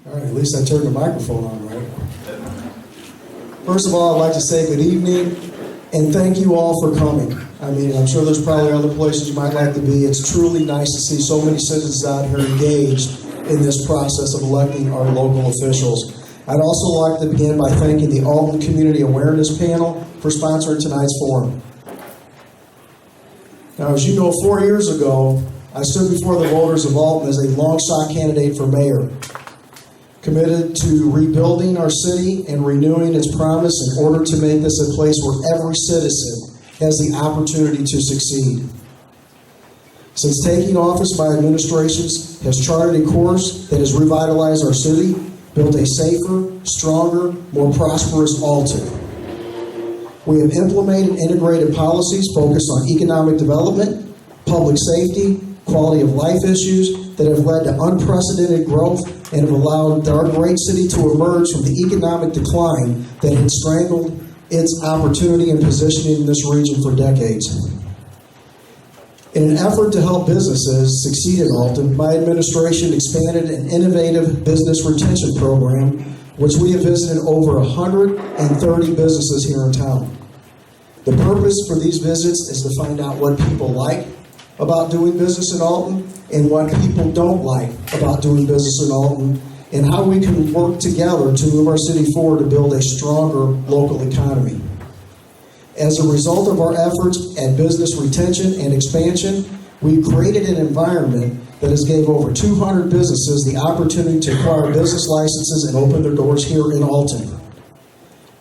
All right, at least I turned the microphone on, right? First of all, I'd like to say good evening and thank you all for coming. I mean, I'm sure there's probably other places you might like to be. It's truly nice to see so many citizens out here engaged in this process of electing our local officials. I'd also like to begin by thanking the Alton Community Awareness Panel for sponsoring tonight's forum. Now, as you know, 4 years ago, I stood before the voters of Alton as a long-shot candidate for mayor, committed to rebuilding our city and renewing its promise in order to make this a place where every citizen has the opportunity to succeed. Since taking office, my administration has charted a course that has revitalized our city, built a safer, stronger, more prosperous Alton. We have implemented integrated policies focused on economic development, public safety, quality of life issues that have led to unprecedented growth and have allowed our great city to emerge from the economic decline that had strangled its opportunity and positioning in this region for decades. In an effort to help businesses succeed in Alton, my administration expanded an innovative business retention program, which we have visited over 130 businesses here in town. The purpose for these visits is to find out what people like about doing business in Alton and what people don't like about doing business in Alton, and how we can work together to move our city forward to build a stronger local economy. As a result of our efforts at business retention and expansion, we've created an environment that has gave over 200 businesses the opportunity to acquire business licenses and open their doors here in Alton.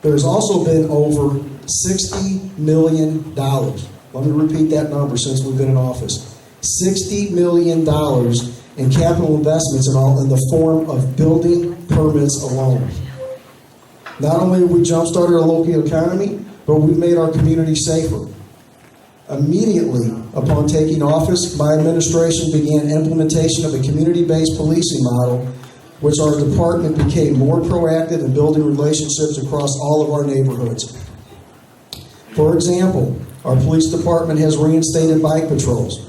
There's also been over $60 million. Let me repeat that number since we've been in office. $60 million in capital investments in Alton in the form of building permits alone. Not only have we jump-started our local economy, but we've made our community safer. Immediately upon taking office, my administration began implementation of a community-based policing model, which our department became more proactive in building relationships across all of our neighborhoods. For example, our police department has reinstated bike patrols.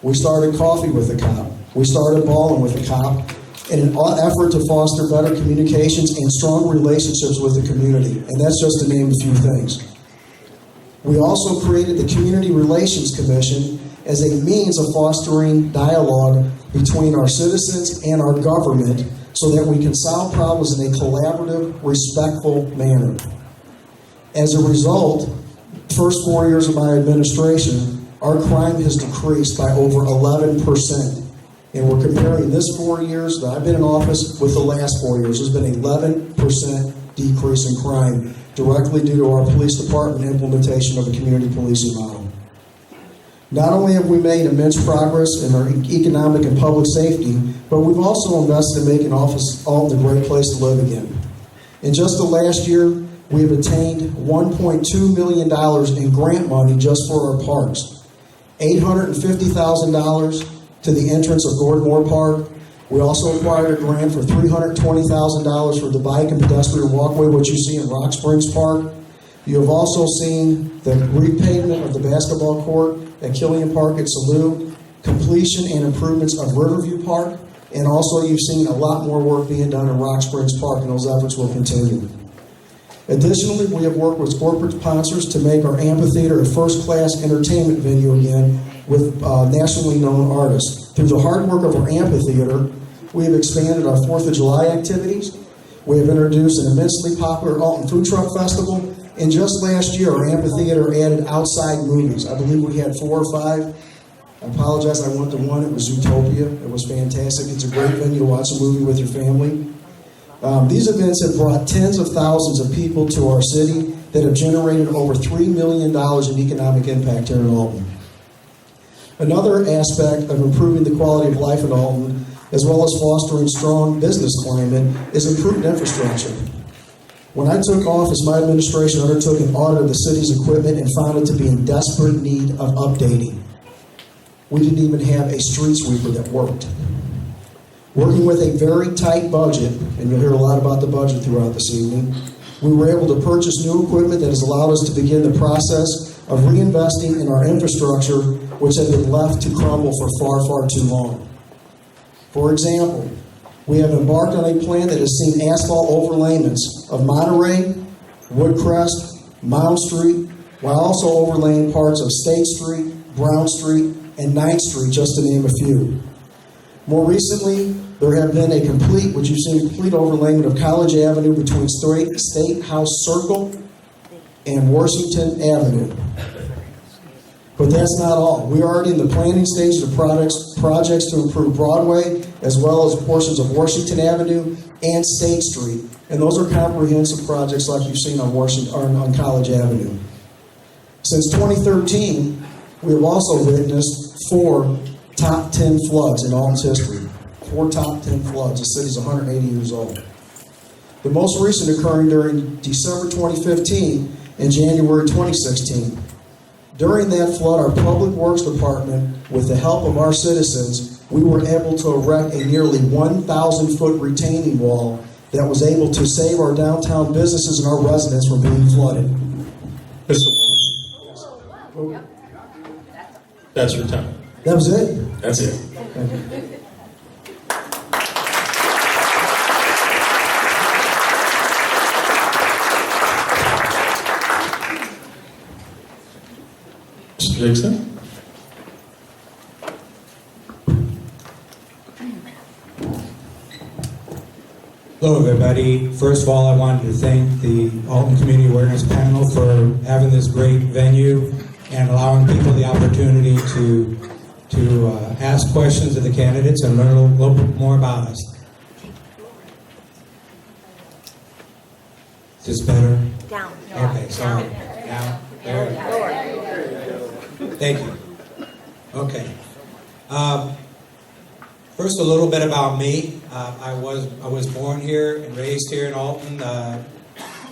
We started coffee with a cop. We started bowling with a cop in an effort to foster better communications and strong relationships with the community. And that's just to name a few things. We also created the Community Relations Commission as a means of fostering dialogue between our citizens and our government so that we can solve problems in a collaborative, respectful manner. As a result, first 4 years of my administration, our crime has decreased by over 11%. And we're comparing this 4 years that I've been in office with the last 4 years. There's been an 11% decrease in crime directly due to our police department implementation of a community policing model. Not only have we made immense progress in our economic and public safety, but we've also invested in making Alton a great place to live again. In just the last year, we have attained $1.2 million in grant money just for our parks. $850,000 to the entrance of Gordon Park. We also acquired a grant for $320,000 for the bike and pedestrian walkway, which you see in Rock Springs Park. You have also seen the repavement of the basketball court at Killian Park at Salute, completion and improvements of Riverview Park, and also you've seen a lot more work being done in Rock Springs Park, and those efforts will continue. Additionally, we have worked with corporate sponsors to make our amphitheater a first-class entertainment venue again with nationally known artists. Through the hard work of our amphitheater, we have expanded our 4th of July activities. We have introduced an immensely popular Alton Food Truck Festival. And just last year, our amphitheater added outside movies. I believe we had 4 or 5. I apologize, I went to one. It was Zootopia. It was fantastic. It's a great venue to watch a movie with your family. These events have brought tens of thousands of people to our city that have generated over $3 million in economic impact here in Alton. Another aspect of improving the quality of life in Alton, as well as fostering strong business climate, is improved infrastructure. When I took office, my administration undertook an audit of the city's equipment and found it to be in desperate need of updating. We didn't even have a street sweeper that worked. Working with a very tight budget, and you'll hear a lot about the budget throughout this evening, we were able to purchase new equipment that has allowed us to begin the process of reinvesting in our infrastructure, which had been left to crumble for far, far too long. For example, We have embarked on a plan that has seen asphalt overlayments of Monterey, Woodcrest, Mound Street, while also overlaying parts of State Street, Brown Street, and 9th Street, just to name a few. More recently, there have been a complete overlayment of College Avenue between State House Circle and Washington Avenue. But that's not all. We are already in the planning stages of projects to improve Broadway, as well as portions of Washington Avenue and State Street. And those are comprehensive projects like you've seen on College Avenue. Since 2013, we have also witnessed 4 top 10 floods in Alton's history. 4 top 10 floods. The city's 180 years old. The most recent occurring during December 2015 and January 2016. During that flood, our Public Works Department, with the help of our citizens, we were able to erect a nearly 1,000-foot retaining wall that was able to save our downtown businesses and our residents from being flooded. That's your time. That was it? That's it. Thank you. Mr. Dixon? Hello, everybody. First of all, I wanted to thank the Alton Community Awareness Panel for having this great venue and allowing people the opportunity to ask questions of the candidates and learn a little bit more about us. Is this better? Down. Okay, sorry. Down. There. Thank you. Okay. First, a little bit about me. I was born here and raised here in Alton.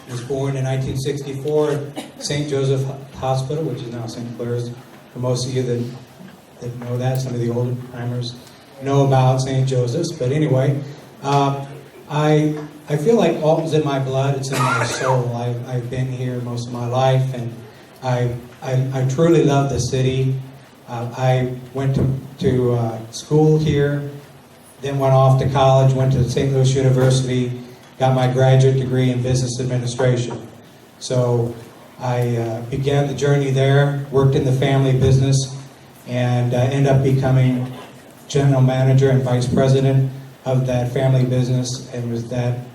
Was born in 1964 at St. Joseph Hospital, which is now St. Clair's. For most of you that know that, some of the older timers know about St. Joseph's. But anyway, I feel like Alton's in my blood. It's in my soul. I've been here most of my life, and I truly love the city. I went to school here, then went off to college, went to St. Louis University, got my graduate degree in business administration. So I began the journey there, worked in the family business, and ended up becoming general manager and vice president of that family business, and was that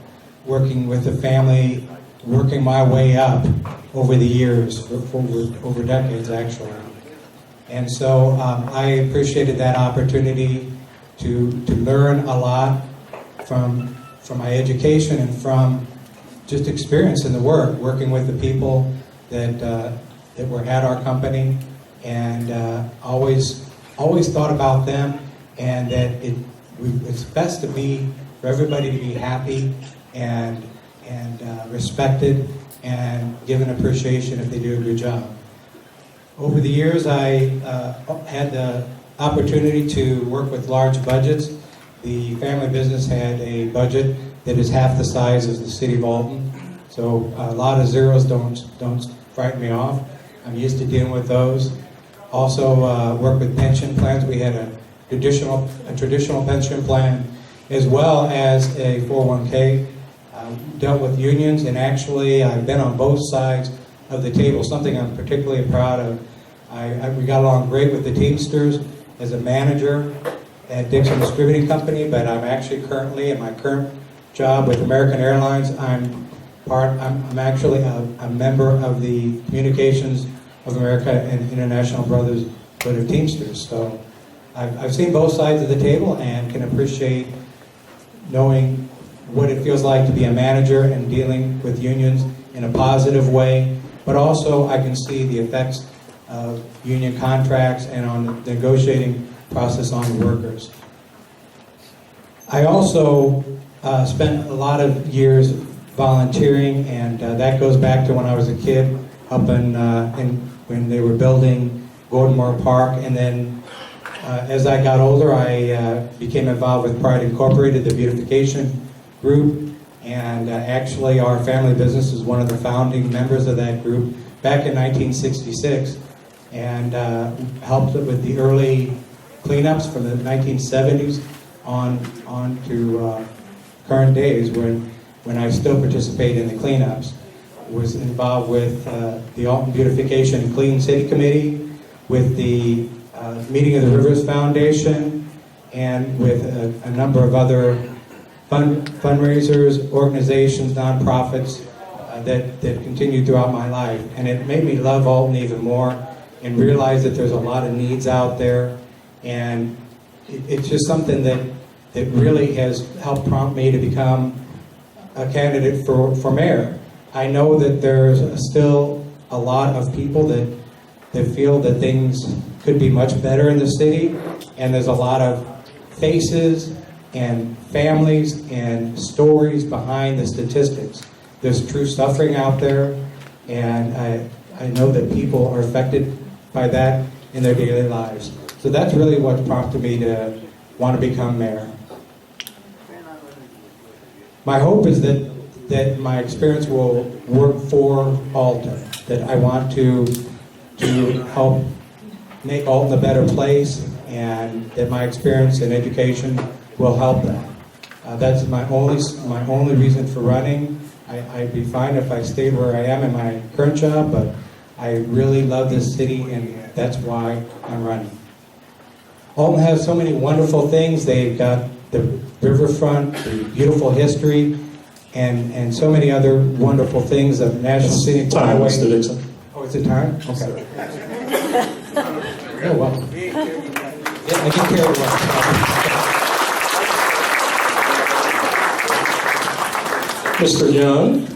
working with the family, working my way up over the years, over decades actually. And so I appreciated that opportunity to learn a lot from my education and from just experience in the working with the people that were at our company, and always thought about them, and that it's best for everybody to be happy and respected and given appreciation if they do a good job. Over the years, I had the opportunity to work with large budgets. The family business had a budget that is half the size of the city of Alton, so a lot of zeros don't frighten me off. I'm used to dealing with those. Also, work with pension plans. We had a traditional pension plan, as well as a 401k. Dealt with unions, and actually I've been on both sides of the table, something I'm particularly proud of. We got along great with the Teamsters as a manager at Dixon Distributing Company, but I'm actually currently, in my current job with American Airlines, I'm actually a member of the Communications of America and International Brotherhood of Teamsters. So I've seen both sides of the table and can appreciate knowing what it feels like to be a manager and dealing with unions in a positive way, but also I can see the effects of union contracts and on the negotiating process on workers. I also spent a lot of years volunteering, and that goes back to when I was a kid up when they were building Gordonmore Park, and then as I got older, I became involved with Pride Incorporated, the beautification group, and actually our family business is one of the founding members of that group back in 1966, and helped with the early cleanups from the 1970s on to current days when I still participate in the cleanups. Was involved with the Alton Beautification and Clean City Committee, with the meeting of the Rivers Foundation, and with a number of other fundraisers, organizations, nonprofits that continued throughout my life. And it made me love Alton even more and realize that there's a lot of needs out there. And it's just something that really has helped prompt me to become a candidate for mayor. I know that there's still a lot of people that feel that things could be much better in the city, and there's a lot of faces and families and stories behind the statistics. There's true suffering out there, and I know that people are affected by that in their daily lives. So that's really what prompted me to want to become mayor. My hope is that my experience will work for Alton, that I want to help make Alton a better place, and that my experience in education will help that. That's my only reason for running. I'd be fine if I stayed where I am in my current job, but I really love this city, and that's why I'm running. Alton has so many wonderful things. They've got the riverfront, the beautiful history, and so many other wonderful things of National Scenic Time, Byway. Mr. Dixon. Oh, is it time? Okay. Oh, well. Yeah, I can carry one. Mr. Young.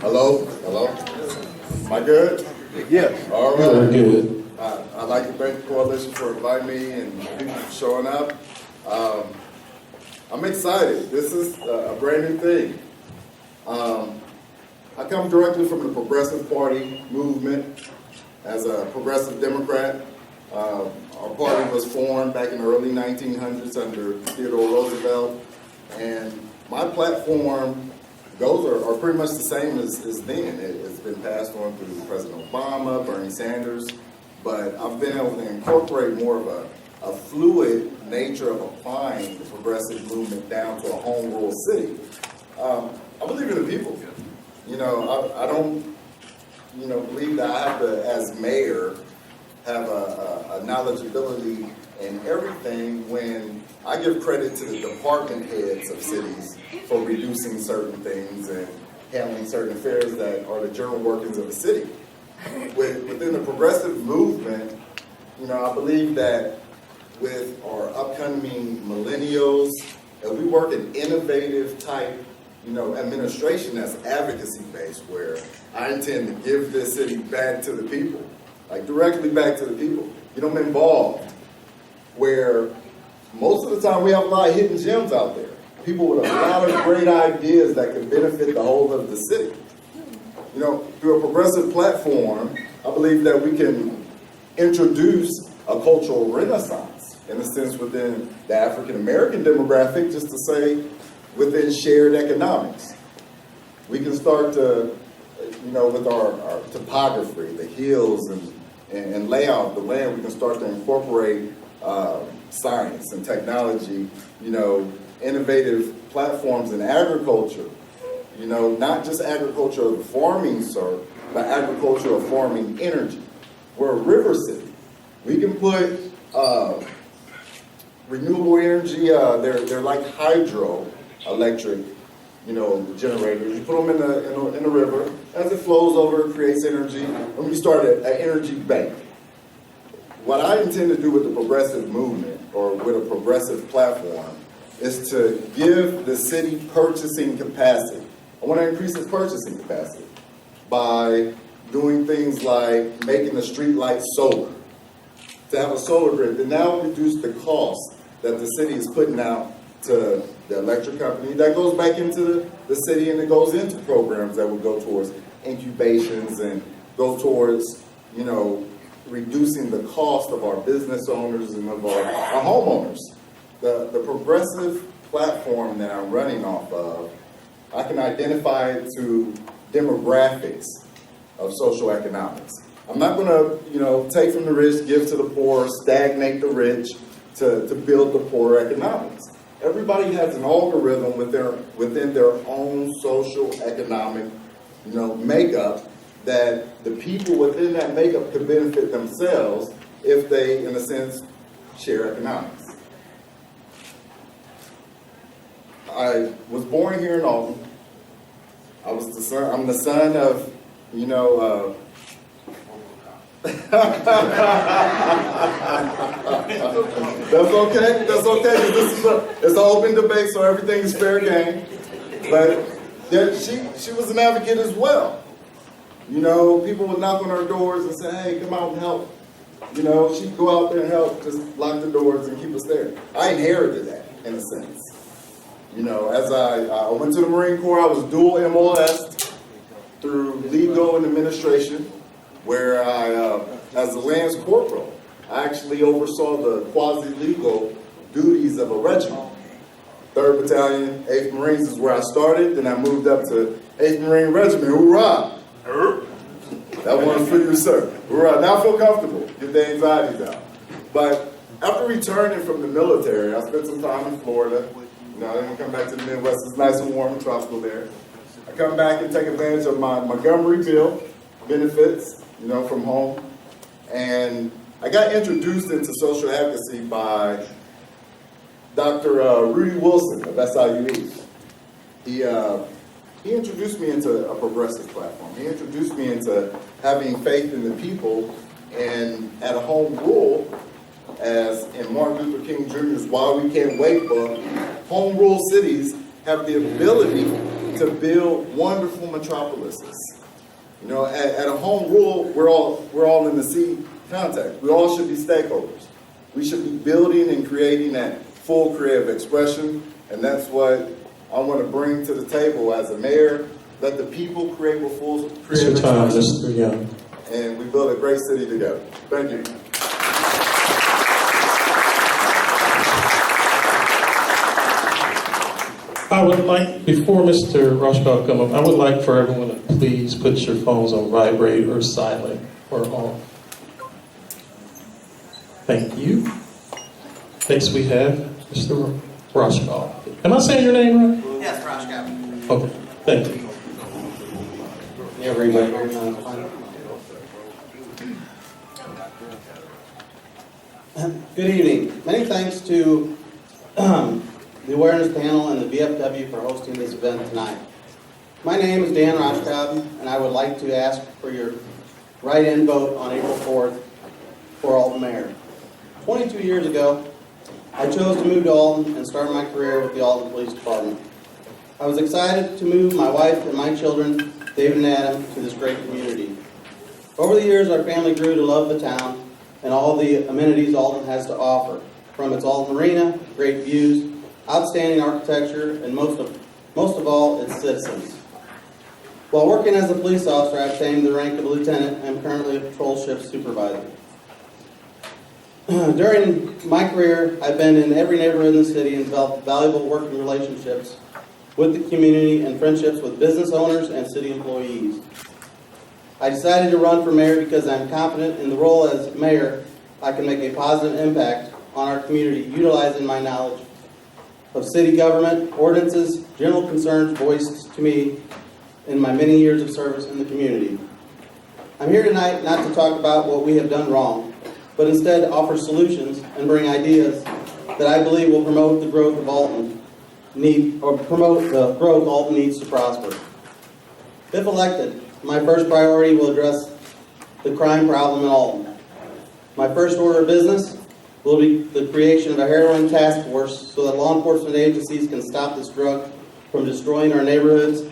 Hello? Am I good? Yes. All Very right. good. I'd like to thank the coalition for inviting me and people for showing up. I'm excited. This is a brand new thing. I come directly from the Progressive Party movement as a progressive Democrat. Our party was formed back in the early 1900s under Theodore Roosevelt, and my platform goals are pretty much the same as then. It's been passed on through President Obama, Bernie Sanders, but I've been able to incorporate more of a fluid nature of applying the progressive movement down to a home rule city. I believe in the people. I don't, believe that I have to, as mayor, have a knowledgeability in everything when I give credit to the department heads of cities for reducing certain things and handling certain affairs that are the general workings of the city. Within the progressive movement, I believe that with our upcoming millennials, and we work an innovative type, administration that's advocacy-based, where I intend to give this city back to the people, like directly back to the people. I'm involved, where most of the time we have a lot of hidden gems out there. People with a lot of great ideas that can benefit the whole of the city. Through a progressive platform, I believe that we can introduce a cultural renaissance, in a sense, within the African American demographic, just to say, within shared economics. We can start to, with our topography, the hills and layout of the land, we can start to incorporate science and technology, innovative platforms in agriculture, not just agriculture of farming, sir, but agriculture of farming energy. We're a river city. We can put renewable energy, they're like hydroelectric, generators. You put them in the river. As it flows over, it creates energy, and we start an energy bank. What I intend to do with the progressive movement, or with a progressive platform, is to give the city purchasing capacity. I want to increase its purchasing capacity by doing things like making the street lights solar, to have a solar grid that now reduce the cost that the city is putting out to the electric company. That goes back into the city, and it goes into programs that will go towards incubations and go towards, reducing the cost of our business owners and of our homeowners. The progressive platform that I'm running off of, I can identify it to demographics of social economics. I'm not going to, take from the rich, give to the poor, stagnate the rich. to build the poor economics. Everybody has an algorithm within their own social economic, makeup, that the people within that makeup could benefit themselves if they, in a sense, share economics. I was born here in Alton. I'm the son of, That's okay. It's an open debate, so everything is fair game. But she was an advocate as well. People would knock on her doors and say, "Hey, come out and help." She'd go out there and help, just lock the doors and keep us there. I inherited that, in a sense. As I went to the Marine Corps, I was dual MOS through legal and administration, where I, as a Lance Corporal, I actually oversaw the quasi-legal duties of a regiment. 3rd Battalion, 8th Marines is where I started, then I moved up to 8th Marine Regiment. Hoorah! That one's for you, sir. Hoorah! Now I feel comfortable. Get the anxieties out. But after returning from the military, I spent some time in Florida. I didn't come back to the Midwest. It's nice and warm and tropical there. I come back and take advantage of my Montgomery Bill benefits, from home. And I got introduced into social advocacy by Dr. Rudy Wilson of SIUE. He introduced me into a progressive platform. He introduced me into having faith in the people, and at a home rule, as in Martin Luther King Jr.'s Why We Can't Wait book, home rule cities have the ability to build wonderful metropolises. At a home rule, we're all in the same context. We all should be stakeholders. We should be building and creating that full creative expression, and that's what I want to bring to the table as a mayor. Let the people create with full creative expression. Mr. Young. And we build a great city together. Thank you. I would like, before Mr. Rauschkolb come up, I would like for everyone to please put your phones on vibrate or silent or off. Thank you. Next we have Mr. Rauschkolb. Am I saying your name right? Yes, Rauschkolb. Okay, thank you. Everybody. Good evening. Many thanks to the Awareness Panel and the VFW for hosting this event tonight. My name is Dan Rauschkolb, and I would like to ask for your write-in vote on April 4th for Alton Mayor. 22 years ago, I chose to move to Alton and start my career with the Alton Police Department. I was excited to move my wife and my children, David and Adam, to this great community. Over the years, our family grew to love the town and all the amenities Alton has to offer, from its Alton Marina, great views, outstanding architecture, and most of all, its citizens. While working as a police officer, I obtained the rank of lieutenant and am currently a patrol shift supervisor. During my career, I've been in every neighborhood in the city and developed valuable working relationships with the community and friendships with business owners and city employees. I decided to run for mayor because I'm confident in the role as mayor I can make a positive impact on our community utilizing my knowledge of city government, ordinances, general concerns voiced to me in my many years of service in the community. I'm here tonight not to talk about what we have done wrong, but instead offer solutions and bring ideas that I believe will promote the growth of Alton Alton needs to prosper. If elected, my first priority will address the crime problem in Alton. My first order of business will be the creation of a heroin task force so that law enforcement agencies can stop this drug from destroying our neighborhoods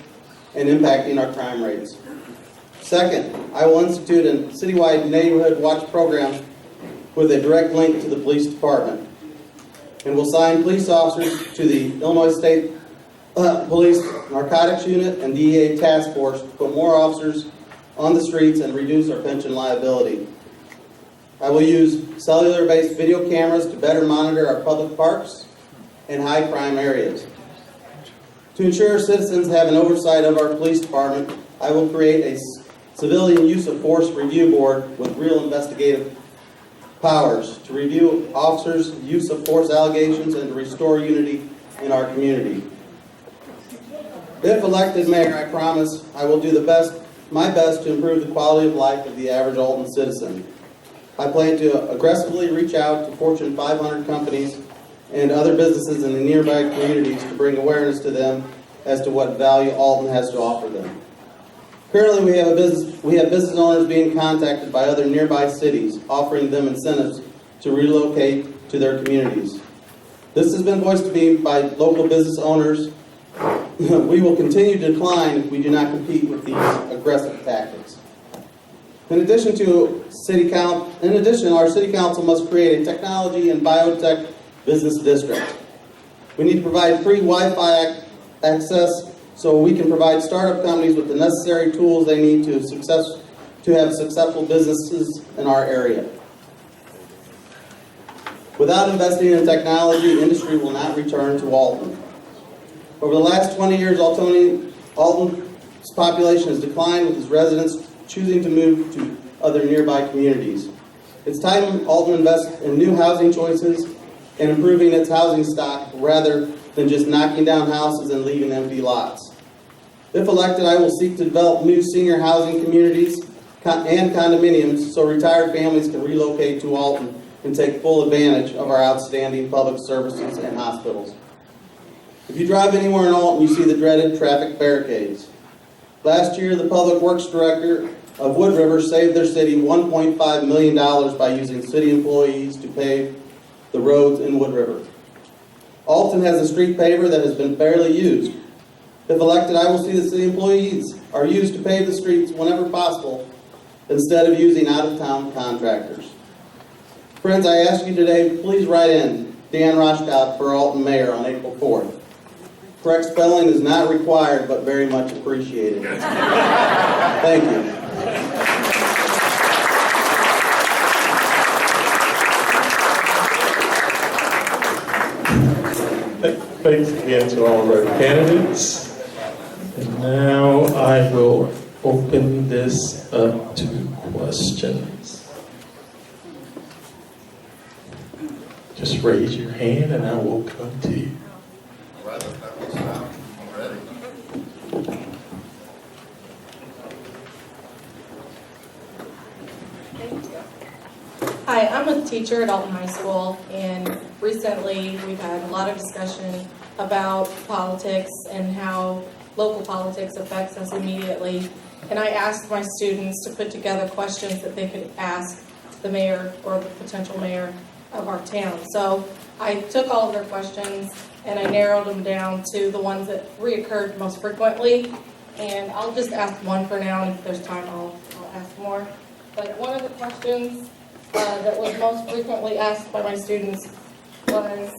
and impacting our crime rates. Second, I will institute a citywide neighborhood watch program with a direct link to the police department, and will assign police officers to the Illinois State Police Narcotics Unit and DEA Task Force to put more officers on the streets and reduce our pension liability. I will use cellular-based video cameras to better monitor our public parks and high-crime areas. To ensure citizens have an oversight of our police department, I will create a civilian use of force review board with real investigative powers to review officers' use of force allegations and to restore unity in our community. If elected mayor, I promise I will do my best to improve the quality of life of the average Alton citizen. I plan to aggressively reach out to Fortune 500 companies and other businesses in the nearby communities to bring awareness to them as to what value Alton has to offer them. Currently, we have business owners being contacted by other nearby cities, offering them incentives to relocate to their communities. This has been voiced to me by local business owners. We will continue to decline if we do not compete with these aggressive tactics. In addition, our City Council must create a technology and biotech business district. We need to provide free Wi-Fi access so we can provide startup companies with the necessary tools they need to have successful businesses in our area. Without investing in technology, industry will not return to Alton. Over the last 20 years, Alton's population has declined, with its residents choosing to move to other nearby communities. It's time Alton invests in new housing choices and improving its housing stock rather than just knocking down houses and leaving empty lots. If elected, I will seek to develop new senior housing communities and condominiums so retired families can relocate to Alton and take full advantage of our outstanding public services and hospitals. If you drive anywhere in Alton, you see the dreaded traffic barricades. Last year, the Public Works Director of Wood River saved their city $1.5 million by using city employees to pave the roads in Wood River. Alton has a street paver that has been barely used. If elected, I will see that city employees are used to pave the streets whenever possible instead of using out-of-town contractors. Friends, I ask you today, please write in Dan Rauschkolb for Alton Mayor on April 4th. Correct spelling is not required, but very much appreciated. Thank you. Thanks again to all of our candidates. And now I will open this up to questions. Just raise your hand and I will come to you. All right, let's have this now. I'm ready. Hi, I'm a teacher at Alton High School, and recently we've had a lot of discussion about politics and how local politics affects us immediately. And I asked my students to put together questions that they could ask the mayor or the potential mayor of our town. So I took all of their questions and I narrowed them down to the ones that reoccurred most frequently. And I'll just ask one for now, and if there's time, I'll ask more. But one of the questions that was most frequently asked by my students was,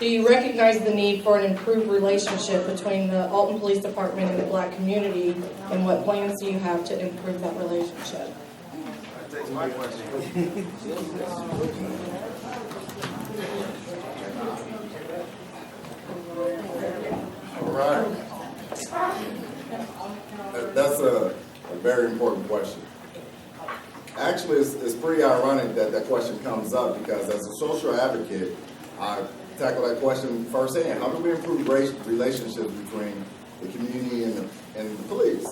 do you recognize the need for an improved relationship between the Alton Police Department and the Black community, and what plans do you have to improve that relationship? That takes my question. All right. That's a very important question. Actually, it's pretty ironic that that question comes up, because as a social advocate, I tackle that question firsthand. How do we improve relationships between the community and the police?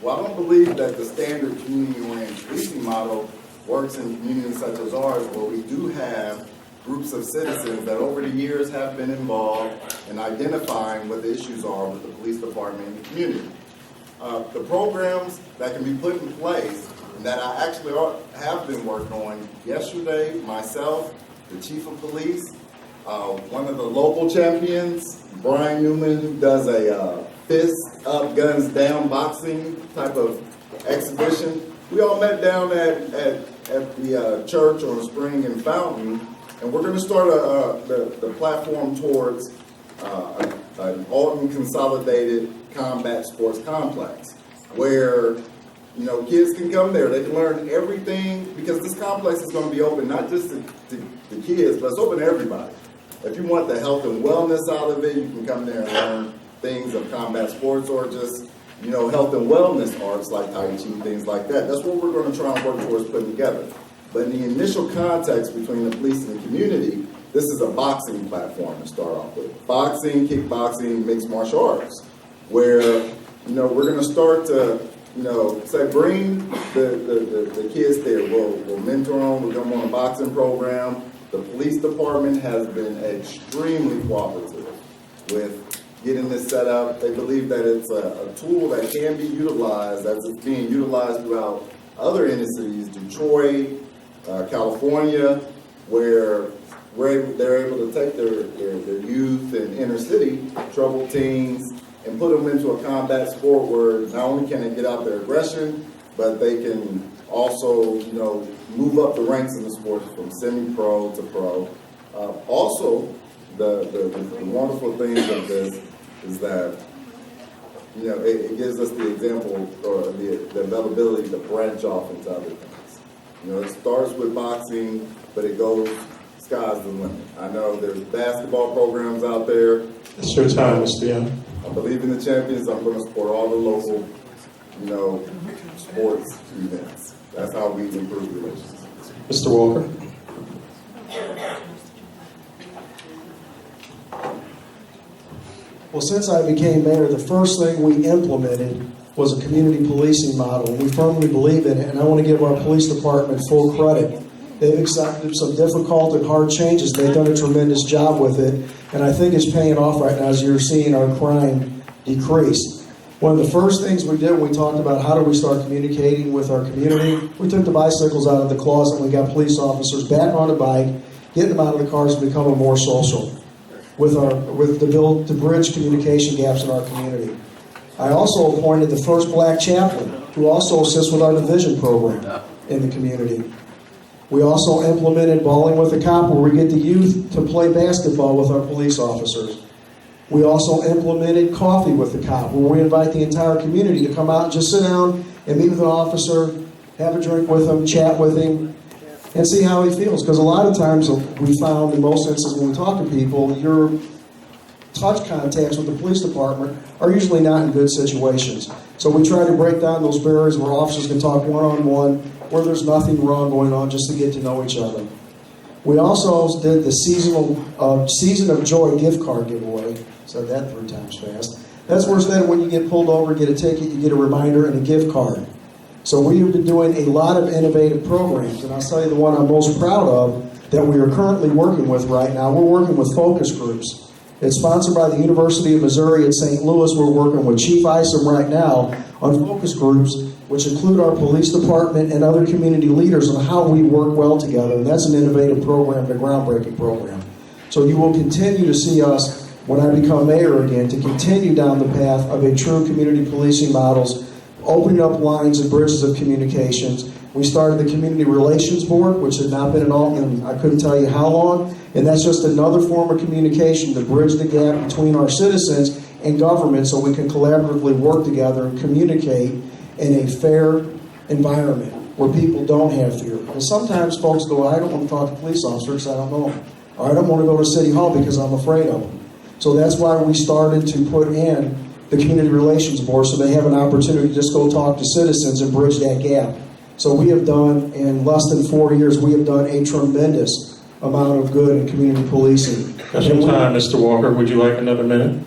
Well, I don't believe that the standard community-oriented policing model works in communities such as ours, where we do have groups of citizens that over the years have been involved in identifying what the issues are with the police department and the community. The programs that can be put in place that I actually have been working on yesterday, myself, the chief of police, one of the local champions, Brian Newman, who does a fist up, guns down boxing type of exhibition. We all met down at the church on Spring and Fountain, and we're going to start the platform towards an Alton Consolidated Combat Sports Complex, where kids can come there. They can learn everything, because this complex is going to be open not just to kids, but it's open to everybody. If you want the health and wellness out of it, you can come there and learn things of combat sports, or just, health and wellness arts like Tai Chi, things like that. That's what we're going to try and work towards putting together. But in the initial context between the police and the community, this is a boxing platform to start off with. Boxing, kickboxing, mixed martial arts, where we're going to start to say bring the kids there. We'll mentor them. We'll get them on a boxing program. The police department has been extremely cooperative with getting this set up. They believe that it's a tool that can be utilized as it's being utilized throughout other inner cities, Detroit, California, where they're able to take their youth and inner city troubled teens and put them into a combat sport where not only can they get out their aggression, but they can also, move up the ranks in the sport from semi-pro to pro. Also, the wonderful thing of this is that, it gives us the example or the availability to branch off into other things. It starts with boxing, but it goes sky's the limit. I know there's basketball programs out there. It's your time, Mr. Young. I believe in the champions. I'm going to support all the local, sports events. That's how we improve relations. Mr. Walker. Well, since I became mayor, the first thing we implemented was a community policing model. We firmly believe in it, and I want to give our police department full credit. They've accepted some difficult and hard changes. They've done a tremendous job with it, and I think it's paying off right now as you're seeing our crime decrease. One of the first things we did, we talked about how do we start communicating with our community. We took the bicycles out of the closet and we got police officers back on the bike, getting them out of the cars and becoming more social to bridge communication gaps in our community. I also appointed the first black chaplain who also assists with our division program in the community. We also implemented Bowling with a Cop, where we get the youth to play basketball with our police officers. We also implemented Coffee with the Cop, where we invite the entire community to come out and just sit down and meet with an officer, have a drink with him, chat with him, and see how he feels. Because a lot of times we found in most instances when we talk to people, your touch contacts with the police department are usually not in good situations. So we try to break down those barriers where officers can talk one-on-one, where there's nothing wrong going on, just to get to know each other. We also did the Season of Joy gift card giveaway. Said that 3 times fast. That's where instead of when you get pulled over, get a ticket, you get a reminder and a gift card. So we have been doing a lot of innovative programs, and I'll tell you the one I'm most proud of that we are currently working with right now. We're working with focus groups. It's sponsored by the University of Missouri at St. Louis. We're working with Chief Isom right now on focus groups, which include our police department and other community leaders on how we work well together. And that's an innovative program, a groundbreaking program. So you will continue to see us, when I become mayor again, to continue down the path of a true community policing models, opening up lines and bridges of communications. We started the Community Relations Board, which had not been in Alton, I couldn't tell you how long, and that's just another form of communication to bridge the gap between our citizens and government so we can collaboratively work together and communicate in a fair environment where people don't have fear. And sometimes folks go, I don't want to talk to police officers because I don't know them. Or I don't want to go to City Hall because I'm afraid of them. So that's why we started to put in the Community Relations Board so they have an opportunity to just go talk to citizens and bridge that gap. So we have done, in less than 4 years, we have done a tremendous amount of good in community policing. That's your time, Mr. Walker. Would you like another minute?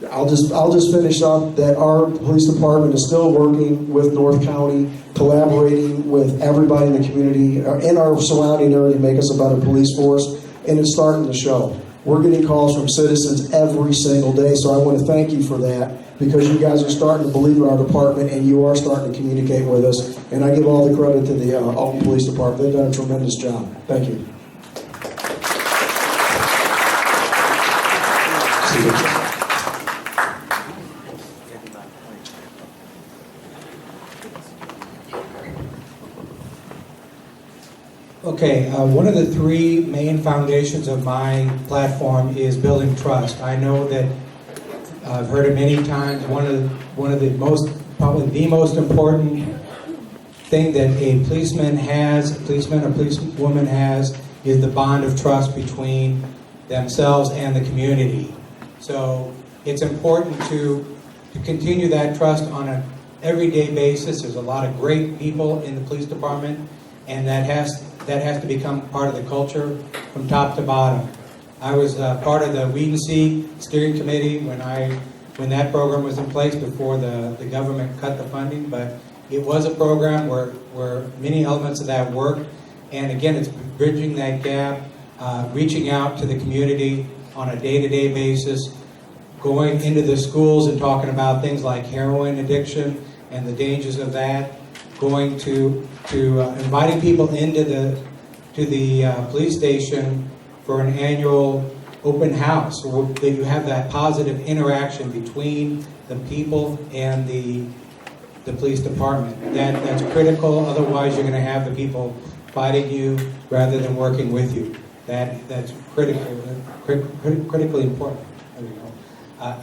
I'll just finish up that our police department is still working with North County, collaborating with everybody in the community, in our surrounding area to make us a better police force, and it's starting to show. We're getting calls from citizens every single day, so I want to thank you for that, because you guys are starting to believe in our department and you are starting to communicate with us, and I give all the credit to the Alton Police Department. They've done a tremendous job. Thank you. Okay, one of the 3 main foundations of my platform is building trust. I know that I've heard it many times. One of the most, probably the most important thing that a policeman or policewoman has, is the bond of trust between themselves and the community. So it's important to continue that trust on an everyday basis. There's a lot of great people in the police department, and that has that has to become part of the culture from top to bottom. I was part of the Weed and Seed Steering Committee when that program was in place before the government cut the funding, but it was a program where many elements of that worked. And again, it's bridging that gap, reaching out to the community on a day-to-day basis, going into the schools and talking about things like heroin addiction and the dangers of that, going to inviting people into the police station for an annual open house, so that you have that positive interaction between the people and the police department. That's critical. Otherwise, you're going to have the people fighting you rather than working with you. That's critically important. There we go.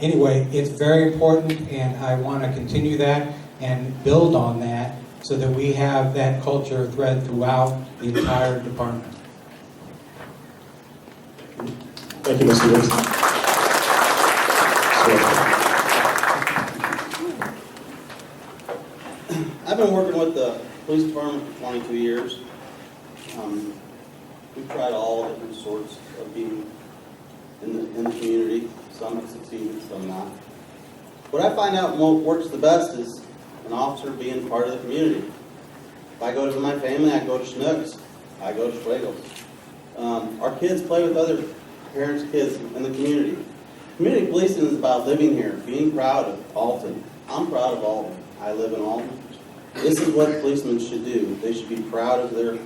Anyway, it's very important, and I want to continue that and build on that so that we have that culture thread throughout the entire department. Thank you, Mr. Dixon. I've been working with the police department for 22 years. We've tried all different sorts of being in the community. Some have succeeded, some not. What I find out works the best is an officer being part of the community. If I go to my family, I go to Schnucks, I go to Schwagels. Our kids play with other parents' kids in the community. Community policing is about living here, being proud of Alton. I'm proud of Alton. I live in Alton. This is what policemen should do. They should be proud of their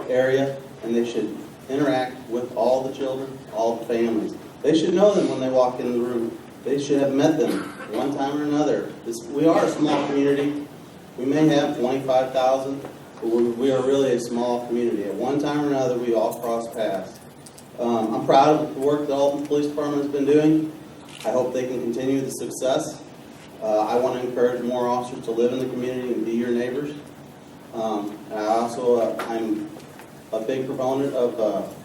area, and they should interact with all the children, all the families. They should know them when they walk in the room. They should have met them one time or another. We are a small community. We may have 25,000, but we are really a small community. At one time or another, we all cross paths. I'm proud of the work that Alton Police Department has been doing. I hope they can continue the success. I want to encourage more officers to live in the community and be your neighbors. And I'm a big proponent of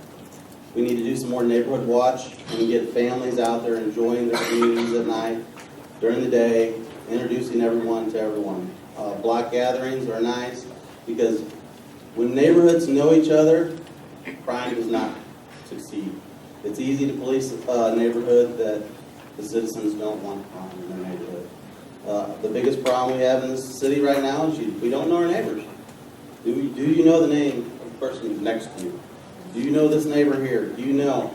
we need to do some more neighborhood watch and get families out there enjoying their communities at night, during the day, introducing everyone to everyone. Block gatherings are nice because when neighborhoods know each other, crime does not succeed. It's easy to police a neighborhood that the citizens don't want crime in their neighborhood. The biggest problem we have in this city right now is we don't know our neighbors. Do you know the name of the person who's next to you? Do you know this neighbor here? Do you know?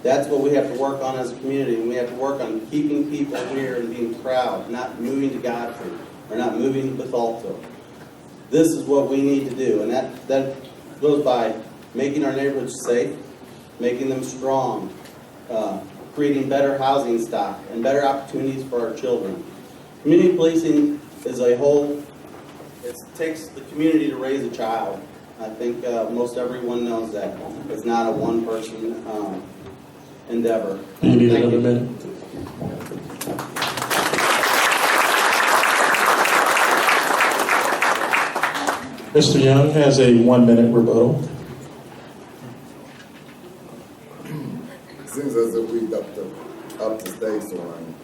That's what we have to work on as a community, and we have to work on keeping people here and being proud, not moving to Godfrey or not moving to Bethalto. This is what we need to do, and that goes by making our neighborhoods safe, making them strong, creating better housing stock and better opportunities for our children. Community policing is a whole, it takes the community to raise a child. I think most everyone knows that. It's not a one-person endeavor. Do you need another minute? Mr. Young has a 1-minute rebuttal. It seems as if we've up the stakes on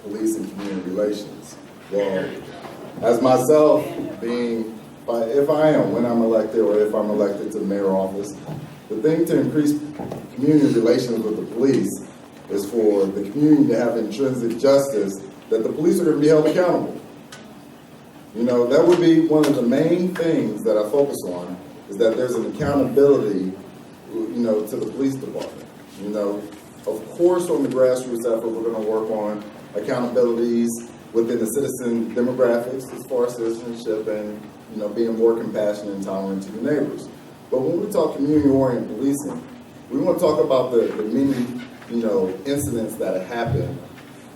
police and community relations. Well, as myself being, if I am, when I'm elected or if I'm elected to the mayor office, the thing to increase community relations with the police is for the community to have intrinsic justice that the police are going to be held accountable. You know, that would be one of the main things that I focus on, is that there's an accountability, you know, to the police department. You know, of course on the grassroots effort we're going to work on accountabilities within the citizen demographics as far as citizenship and, you know, being more compassionate and tolerant to your neighbors. But when we talk community-oriented policing, we want to talk about the many, you know, incidents that have happened,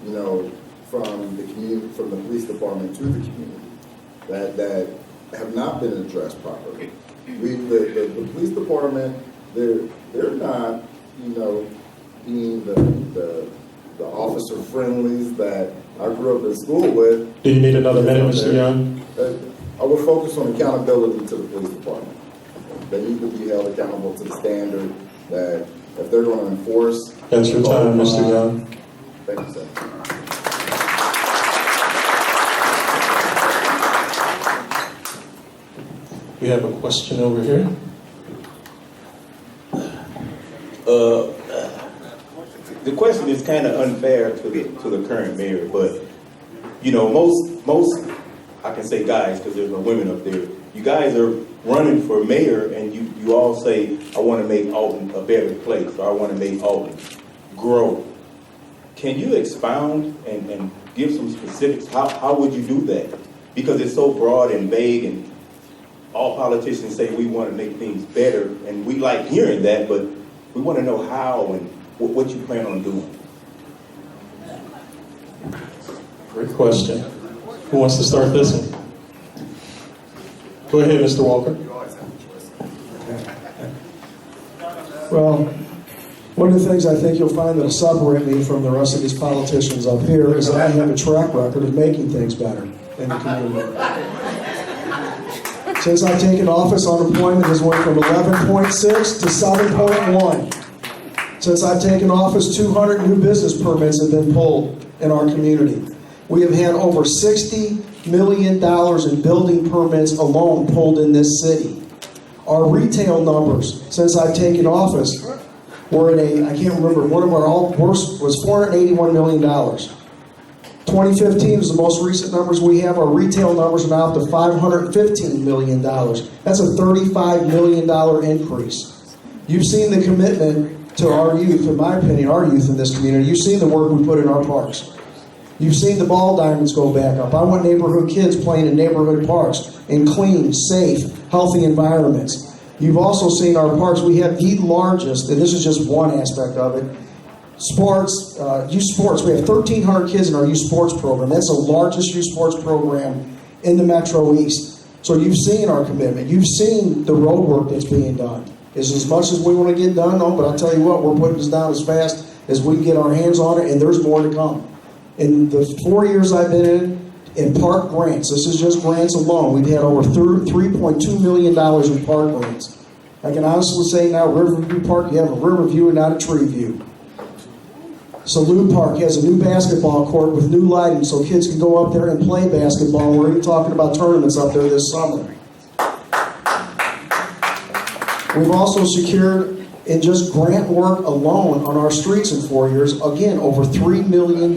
you know, from the community, from the police department to the community that have not been addressed properly. The police department, they're not, you know, being the officer friendlies that I grew up in school with. Do you need another minute, Mr. Young? I would focus on accountability to the police department. They need to be held accountable to the standard that if they're going to enforce. That's your time, Mr. Young. Thank you, sir. We have a question over here. The question is kind of unfair to the current mayor, but you know, most I can say guys because there's no women up there. You guys are running for mayor, and you all say, "I want to make Alton a better place," or "I want to make Alton grow." Can you expound and give some specifics? How would you do that? Because it's so broad and vague, and all politicians say we want to make things better, and we like hearing that, but we want to know how and what you plan on doing. Great question. Who wants to start this one? Go ahead, Mr. Walker. Well, one of the things I think you'll find that'll separate me from the rest of these politicians up here is that I have a track record of making things better in the community. Since I've taken office, unemployment has went from 11.6 to 7.1. Since I've taken office, 200 new business permits have been pulled in our community. We have had over $60 million in building permits alone pulled in this city. Our retail numbers, since I've taken office, were I can't remember, one of our worst was $481 million. 2015 is the most recent numbers we have. Our retail numbers are now up to $515 million. That's a $35 million increase. You've seen the commitment to our youth, in my opinion, our youth in this community. You've seen the work we put in our parks. You've seen the ball diamonds go back up. I want neighborhood kids playing in neighborhood parks in clean, safe, healthy environments. You've also seen our parks. We have the largest, and this is just one aspect of it, sports, youth sports. We have 1,300 kids in our youth sports program. That's the largest youth sports program in the Metro East. So you've seen our commitment. You've seen the road work that's being done. Is as much as we want to get done, no, but I'll tell you what, we're putting this down as fast as we can get our hands on it, and there's more to come. In the 4 years I've been in park grants, this is just grants alone, we've had over $3.2 million in park grants. I can honestly say now, Riverview Park, you have a river view and not a tree view. Salute Park has a new basketball court with new lighting so kids can go up there and play basketball. We're even talking about tournaments up there this summer. We've also secured, in just grant work alone on our streets in 4 years, again, over $3 million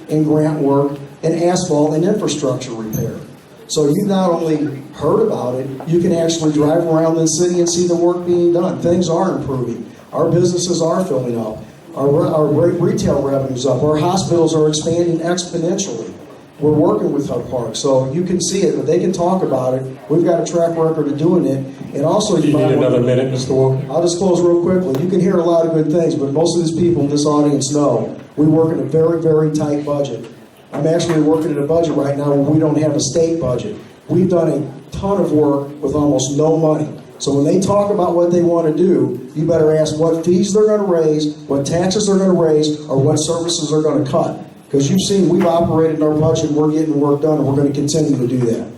in grant work and asphalt and infrastructure repair. So you not only heard about it, you can actually drive around the city and see the work being done. Things are improving. Our businesses are filling up. Our retail revenue's up. Our hospitals are expanding exponentially. We're working with our parks, so you can see it, but they can talk about it. We've got a track record of doing it. And also, you need another minute, Mr. Walker. I'll just close real quickly. You can hear a lot of good things, but most of these people in this audience know we work in a very, very tight budget. I'm actually working in a budget right now where we don't have a state budget. We've done a ton of work with almost no money. So when they talk about what they want to do, you better ask what fees they're going to raise, what taxes they're going to raise, or what services they're going to cut. Because you've seen we've operated in our budget, we're getting work done, and we're going to continue to do that.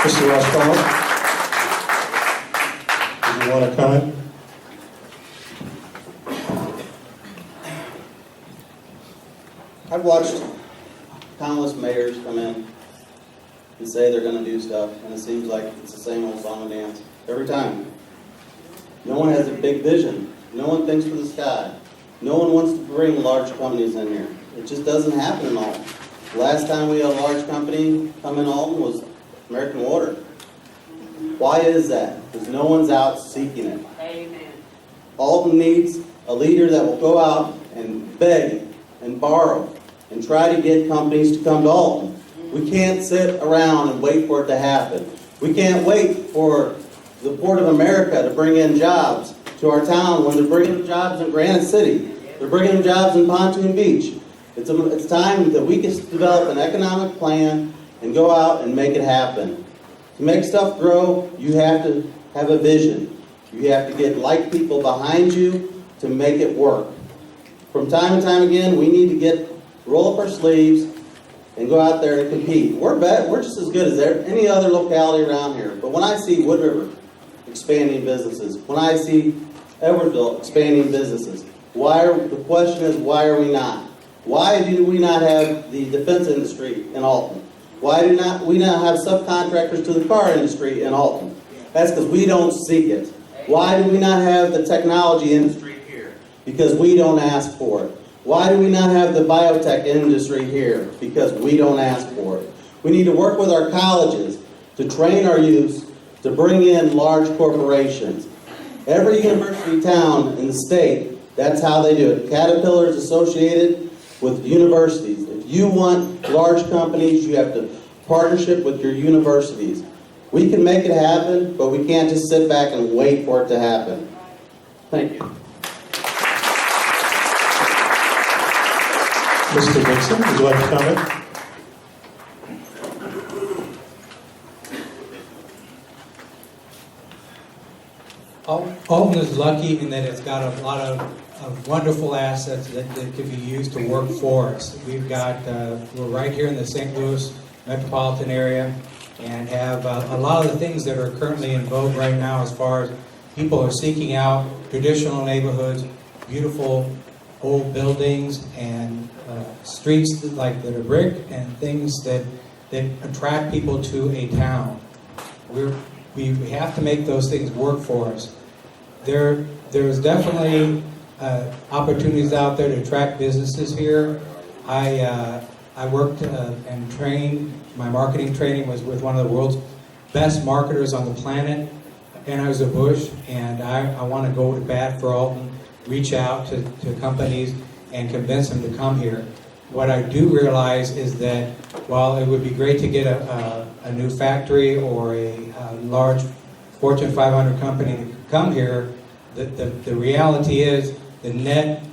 Mr. Rauschkolb, Do you want to comment? I've watched countless mayors come in and say they're going to do stuff, and it seems like it's the same old song and dance every time. No one has a big vision. No one thinks for the sky. No one wants to bring large companies in here. It just doesn't happen in Alton. The last time we had a large company come in Alton was American Water. Why is that? Because no one's out seeking it. Amen. Alton needs a leader that will go out and beg and borrow and try to get companies to come to Alton. We can't sit around and wait for it to happen. We can't wait for the Port of America to bring in jobs to our town when they're bringing jobs in Granite City. They're bringing jobs in Pontoon Beach. It's time that we can develop an economic plan and go out and make it happen. To make stuff grow, you have to have a vision. You have to get like people behind you to make it work. From time and time again, we need to roll up our sleeves and go out there and compete. We're just as good as any other locality around here. But when I see Wood River expanding businesses, when I see Edwardsville expanding businesses, the question is, why are we not? Why do we not have the defense industry in Alton? Why do we not have subcontractors to the car industry in Alton? That's because we don't seek it. Why do we not have the technology industry here? Because we don't ask for it. Why do we not have the biotech industry here? Because we don't ask for it. We need to work with our colleges to train our youth to bring in large corporations. Every university town in the state, that's how they do it. Caterpillar is associated with universities. If you want large companies, you have to partnership with your universities. We can make it happen, but we can't just sit back and wait for it to happen. Thank you. Mr. Dixon, would you like to comment? Alton is lucky in that it's got a lot of wonderful assets that can be used to work for us. We've got, we're right here in the St. Louis metropolitan area and have a lot of the things that are currently in vogue right now as far as people are seeking out traditional neighborhoods, beautiful old buildings and streets that are brick and things that attract people to a town. We have to make those things work for us. There's definitely opportunities out there to attract businesses here. I worked and trained, my marketing training was with one of the world's best marketers on the planet, Anheuser-Busch, and I want to go to bat for Alton, reach out to companies and convince them to come here. What I do realize is that while it would be great to get a new factory or a large Fortune 500 company to come here, the reality is the net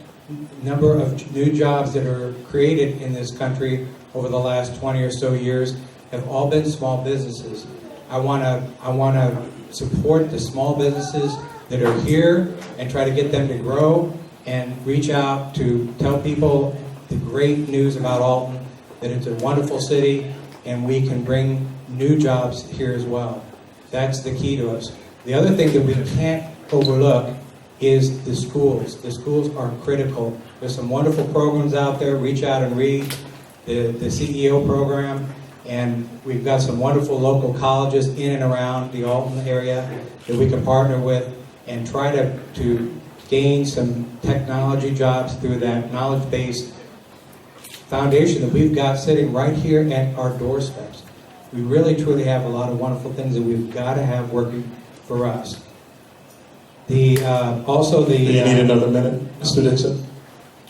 number of new jobs that are created in this country over the last 20 or so years have all been small businesses. I want to support the small businesses that are here and try to get them to grow and reach out to tell people the great news about Alton, that it's a wonderful city and we can bring new jobs here as well. That's the key to us. The other thing that we can't overlook is the schools. The schools are critical. There's some wonderful programs out there. Reach out and read the CEO program. And we've got some wonderful local colleges in and around the Alton area that we can partner with and try to gain some technology jobs through that knowledge-based foundation that we've got sitting right here at our doorsteps. We really truly have a lot of wonderful things that we've got to have working for us. Do you need another minute, Mr. Dixon?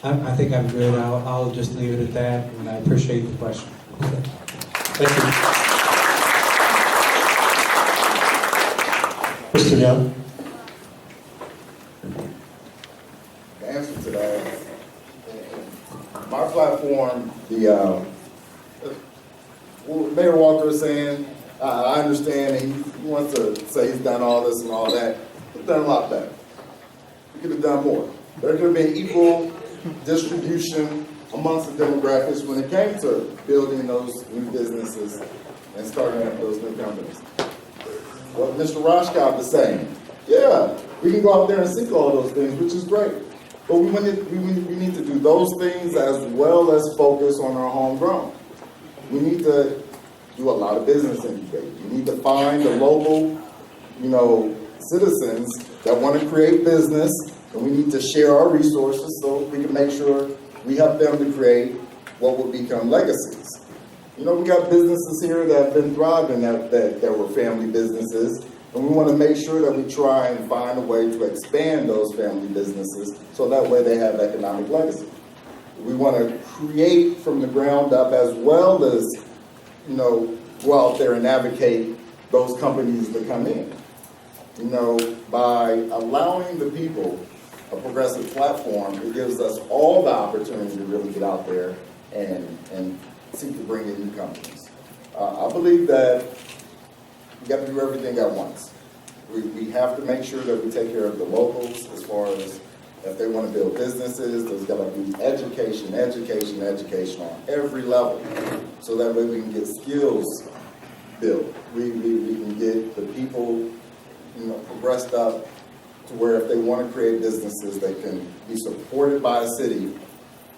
I think I'm good. I'll just leave it at that, and I appreciate the question. Thank you. Mr. Young? The answer to that, my platform, what Mayor Walker is saying, I understand he wants to say he's done all this and all that. He's done a lot better. We could have done more. There could have been equal distribution amongst the demographics when it came to building those new businesses and starting up those new companies. What Mr. Rauschkolb is saying, yeah, we can go out there and seek all those things, which is great. But we need to do those things as well as focus on our homegrown. We need to do a lot of business incubating. We need to find the local, citizens that want to create business, and we need to share our resources so we can make sure we help them to create what will become legacies. We got businesses here that have been thriving that were family businesses, and we want to make sure that we try and find a way to expand those family businesses so that way they have economic legacy. We want to create from the ground up as well as, go out there and advocate those companies to come in. By allowing the people a progressive platform, it gives us all the opportunity to really get out there and seek to bring in new companies. I believe that we got to do everything at once. We have to make sure that we take care of the locals as far as if they want to build businesses. There's got to be education on every level so that way we can get skills built. We can get the people progressed up to where if they want to create businesses, they can be supported by a city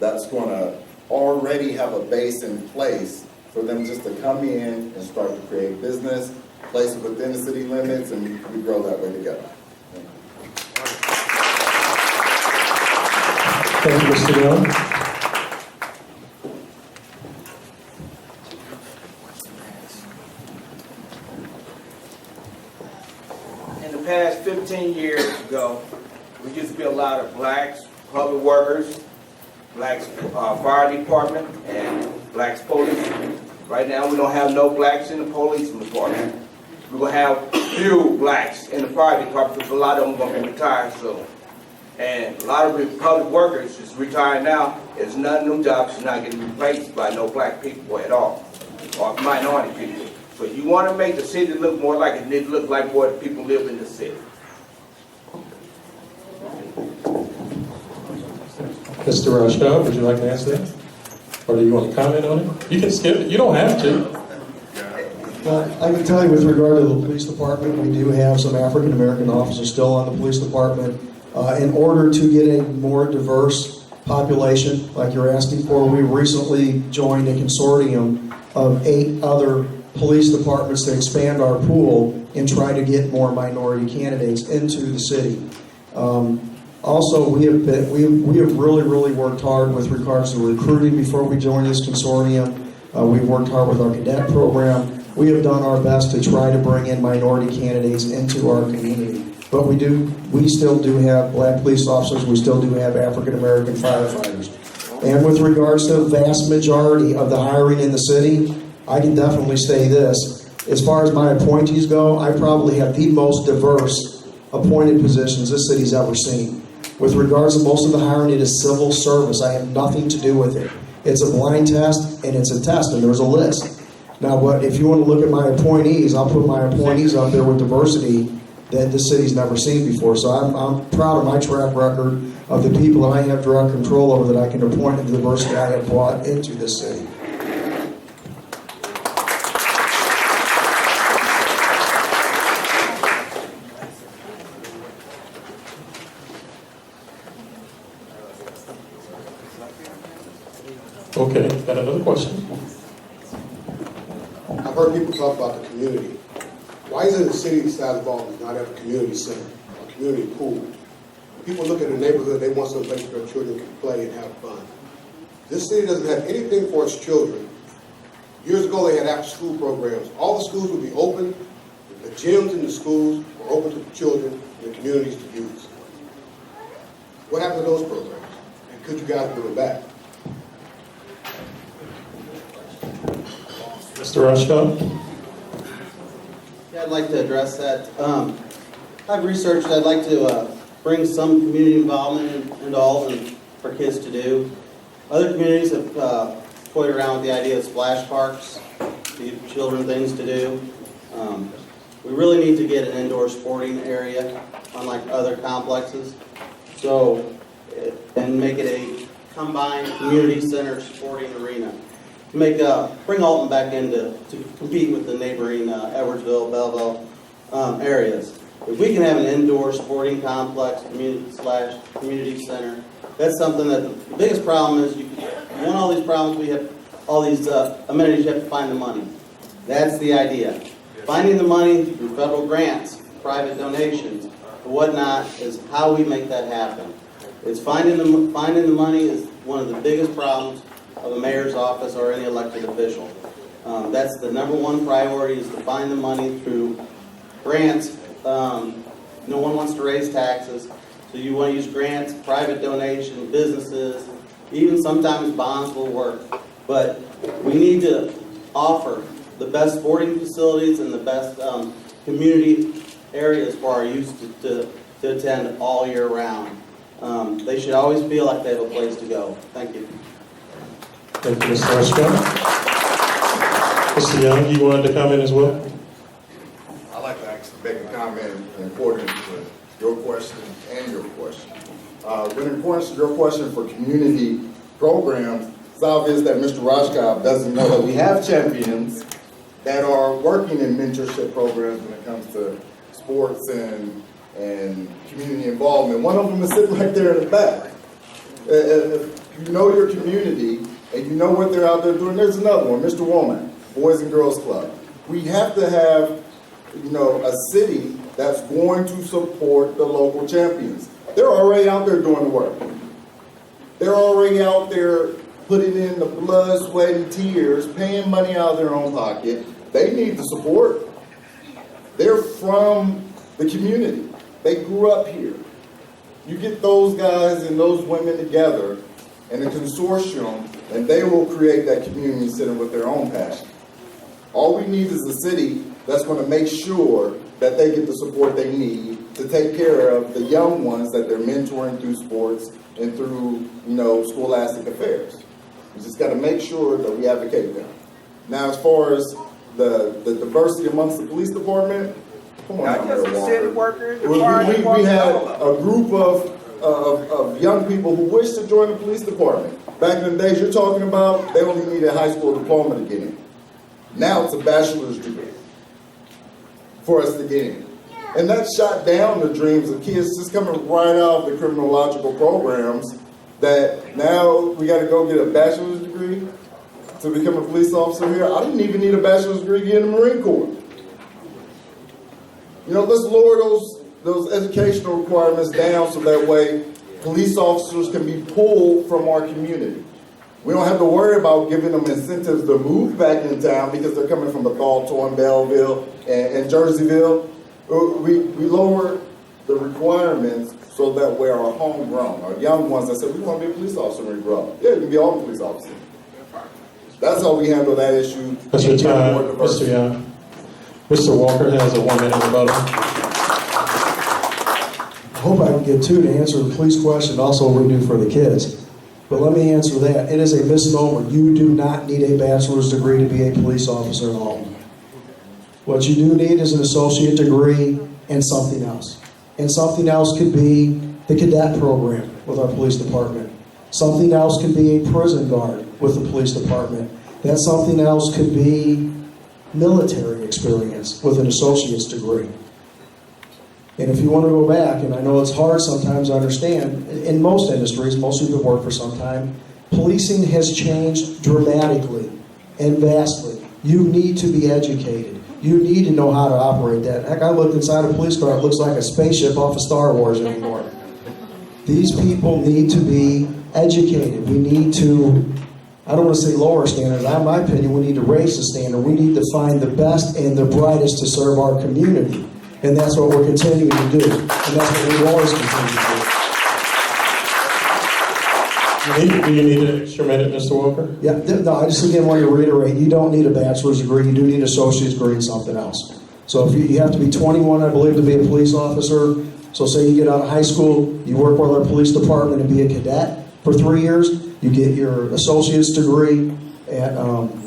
that's going to already have a base in place for them just to come in and start to create business place it within the city limits, and we grow that way together. Thank you, Mr. Young. In the past 15 years ago, we used to be a lot of blacks, public workers, blacks fire department, and blacks police. Right now, we don't have no blacks in the police department. We're going to have few blacks in the fire department because a lot of them are going to be retired soon. And a lot of the public workers is retiring now. There's none new jobs is not getting replaced by no black people at all, or minority people. So you want to make the city look more like it needs to look like what people live in the city. Mr. Rauschkolb, would you like to answer that? Or do you want to comment on it? You can skip it. You don't have to. Well, I can tell you with regard to the police department, we do have some African American officers still on the police department. In order to get a more diverse population, like you're asking for, we recently joined a consortium of 8 other police departments to expand our pool and try to get more minority candidates into the city. Also, we have really worked hard with regards to recruiting before we joined this consortium. We've worked hard with our cadet program. We have done our best to try to bring in minority candidates into our community. But we still do have black police officers. We still do have African American firefighters. And with regards to the vast majority of the hiring in the city, I can definitely say this. As far as my appointees go, I probably have the most diverse appointed positions this city's ever seen. With regards to most of the hiring, it is civil service. I have nothing to do with it. It's a blind test, and it's a test, and there's a list. Now, if you want to look at my appointees, I'll put my appointees up there with diversity that the city's never seen before. So I'm proud of my track record of the people that I have direct control over that I can appoint and the diversity I have brought into this city. Okay, got another question? I've heard people talk about the community. Why isn't the city the size of Alton not have a community center, a community pool? When people look at the neighborhood, they want some place where their children can play and have fun. This city doesn't have anything for its children. Years ago, they had after-school programs. All the schools would be open. The gyms in the schools were open to the children and the communities to use. What happened to those programs? And could you guys bring them back? Mr. Rauschkolb? Yeah, I'd like to address that. I've researched, I'd like to bring some community involvement into Alton for kids to do. Other communities have toyed around with the idea of splash parks, to give children things to do. We really need to get an indoor sporting area, unlike other complexes. So, and make it a combined community center sporting arena. To bring Alton back to compete with the neighboring Edwardsville, Belleville areas. If we can have an indoor sporting complex, community center, that's something that the biggest problem is you want all these problems, we have all these amenities, you have to find the money. That's the idea. Finding the money through federal grants, private donations, and whatnot is how we make that happen. It's finding the money is one of the biggest problems of a mayor's office or any elected official. That's the number one priority, is to find the money through grants. No one wants to raise taxes, so you want to use grants, private donation, businesses, even sometimes bonds will work. But we need to offer the best sporting facilities and the best community areas for our youth to attend all year round. They should always feel like they have a place to go. Thank you. Thank you, Mr. Rauschkolb. Mr. Young, you wanted to comment as well? I'd like to make a comment in accordance with your question and your question. In accordance to your question for community programs, it's obvious that Mr. Rauschkolb doesn't know that we have champions that are working in mentorship programs when it comes to sports and community involvement. One of them is sitting right there in the back. If you know your community and you know what they're out there doing, there's another one, Mr. Womack, Boys and Girls Club. We have to have a city that's going to support the local champions. They're already out there doing the work. They're already out there putting in the blood, sweat, and tears, paying money out of their own pocket. They need the support. They're from the community. They grew up here. You get those guys and those women together in a consortium, and they will create that community center with their own passion. All we need is a city that's going to make sure that they get the support they need to take care of the young ones that they're mentoring through sports and through, scholastic affairs. We just got to make sure that we advocate them. Now, as far as the diversity amongst the police department, come on, Not just the city workers, the we fire department, had all of them. a group of young people who wish to join the police department. Back in the days you're talking about, they only needed a high school diploma to get in. Now it's a bachelor's degree for us to get in. And that shot down the dreams of kids just coming right out of the criminological programs that now we got to go get a bachelor's degree to become a police officer here. I didn't even need a bachelor's degree to get in the Marine Corps. Let's lower those educational requirements down so that way police officers can be pulled from our community. We don't have to worry about giving them incentives to move back in town because they're coming from Bethel, Belleville, and Jerseyville. We lower the requirements so that way our homegrown, our young ones that say, we want to be a police officer when we grow up. Yeah, you can be all police officers. That's how we handle that issue. That's your time, Mr. Young. Mr. Walker has a 1 minute rebuttal. I hope I can get two to answer the police question, also what we do for the kids. But let me answer that. It is a misnomer. You do not need a bachelor's degree to be a police officer in Alton. What you do need is an associate degree and something else. And something else could be the cadet program with our police department. Something else could be a prison guard with the police department. That something else could be military experience with an associate's degree. And if you want to go back, and I know it's hard sometimes to understand, in most industries, most people work for some time, policing has changed dramatically and vastly. You need to be educated. You need to know how to operate that. Heck, I looked inside a police car, it looks like a spaceship off of Star Wars anymore. These people need to be educated. We need to, I don't want to say lower standards, in my opinion, we need to raise the standard. We need to find the best and the brightest to serve our community. And that's what we're continuing to do. And that's what we've always continued to do. Do you need an extra minute, Mr. Walker? Yeah, no, I just again want to reiterate, you don't need a bachelor's degree, you do need an associate's degree in something else. So if you have to be 21, I believe, to be a police officer. So say you get out of high school, you work with our police department and be a cadet for 3 years, you get your associate's degree at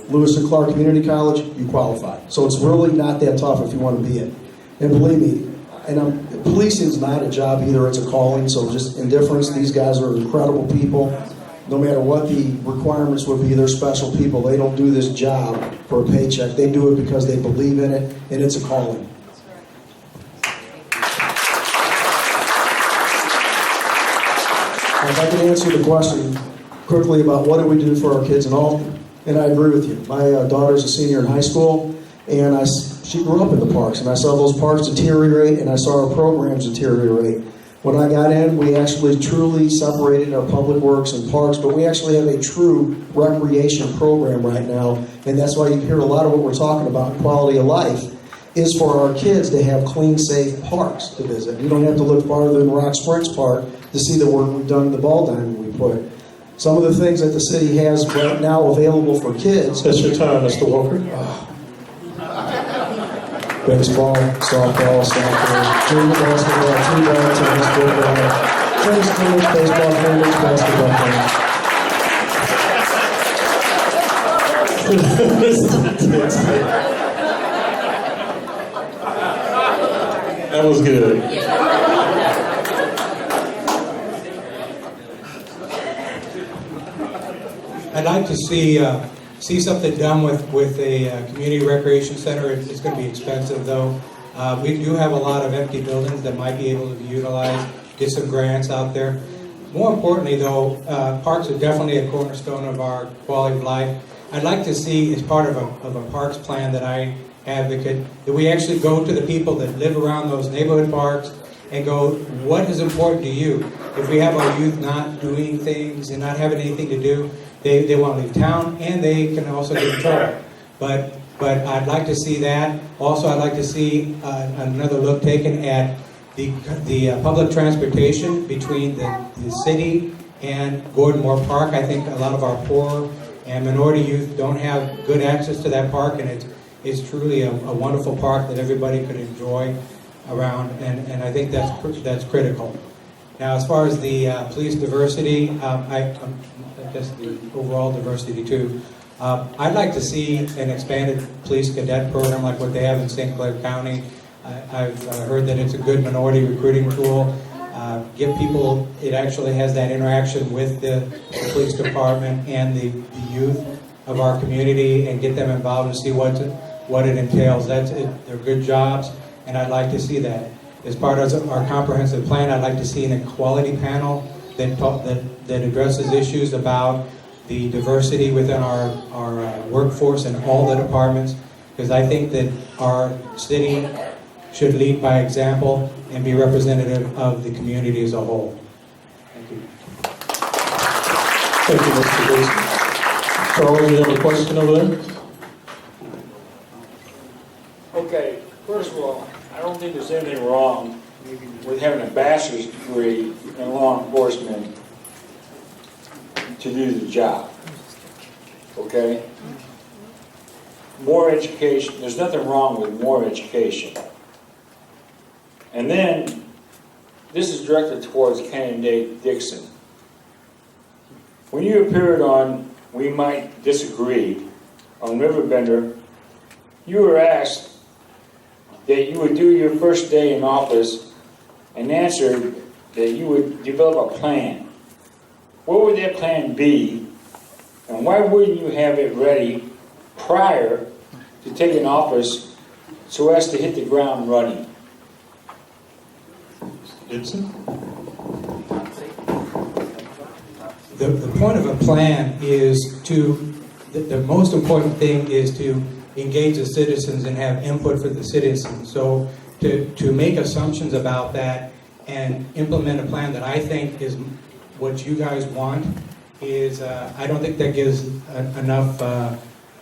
Lewis and Clark Community College, you qualify. So it's really not that tough if you want to be it. And believe me, policing is not a job either, it's a calling, so just indifference. These guys are incredible people. No matter what the requirements would be, they're special people. They don't do this job for a paycheck. They do it because they believe in it, and it's a calling. If I can answer the question quickly about what do we do for our kids in Alton, and I agree with you. My daughter's a senior in high school, and she grew up in the parks, and I saw those parks deteriorate, and I saw our programs deteriorate. When I got in, we actually truly separated our public works and parks, but we actually have a true recreation program right now, and that's why you hear a lot of what we're talking about, quality of life, is for our kids to have clean, safe parks to visit. You don't have to look farther than Rock Springs Park to see the work we've done in the ball diamond we put. Some of the things that the city has right now available for kids. That's your time, Mr. Walker. Baseball, softball, soccer, junior basketball, t-ball, tennis, football, tennis clinics, baseball clinics, basketball clinics. That was good. I'd like to see something done with a community recreation center. It's going to be expensive, though. We do have a lot of empty buildings that might be able to be utilized, get some grants out there. More importantly, though, parks are definitely a cornerstone of our quality of life. I'd like to see, as part of a parks plan that I advocate, that we actually go to the people that live around those neighborhood parks and go, what is important to you? If we have our youth not doing things and not having anything to do, they want to leave town, and they can also get in trouble. But I'd like to see that. Also, I'd like to see another look taken at the public transportation between the city and Gordon Moore Park. I think a lot of our poor and minority youth don't have good access to that park, and it's truly a wonderful park that everybody could enjoy around, and I think that's critical. Now, as far as the police diversity, I guess the overall diversity too, I'd like to see an expanded police cadet program like what they have in St. Clair County. I've heard that it's a good minority recruiting tool. Give people, it actually has that interaction with the police department and the youth of our community, and get them involved and see what it entails. They're good jobs, and I'd like to see that. As part of our comprehensive plan, I'd like to see an equality panel that addresses issues about the diversity within our workforce in all the departments, because I think that our city should lead by example and be representative of the community as a whole. Thank you. Thank you, Mr. Dixon. Charles, you have a question over there? Okay, first of all, I don't think there's anything wrong with having a bachelor's degree in law enforcement to do the job. Okay? More education, there's nothing wrong with more education. And then, this is directed towards candidate Dixon. When you appeared on We Might Disagree on Riverbender, you were asked that you would do your first day in office and answered that you would develop a plan. What would that plan be, and why wouldn't you have it ready prior to taking office so as to hit the ground running? Dixon? The point of a plan is the most important thing is to engage the citizens and have input for the citizens. So to make assumptions about that and implement a plan that I think is what you guys want is, I don't think that gives enough,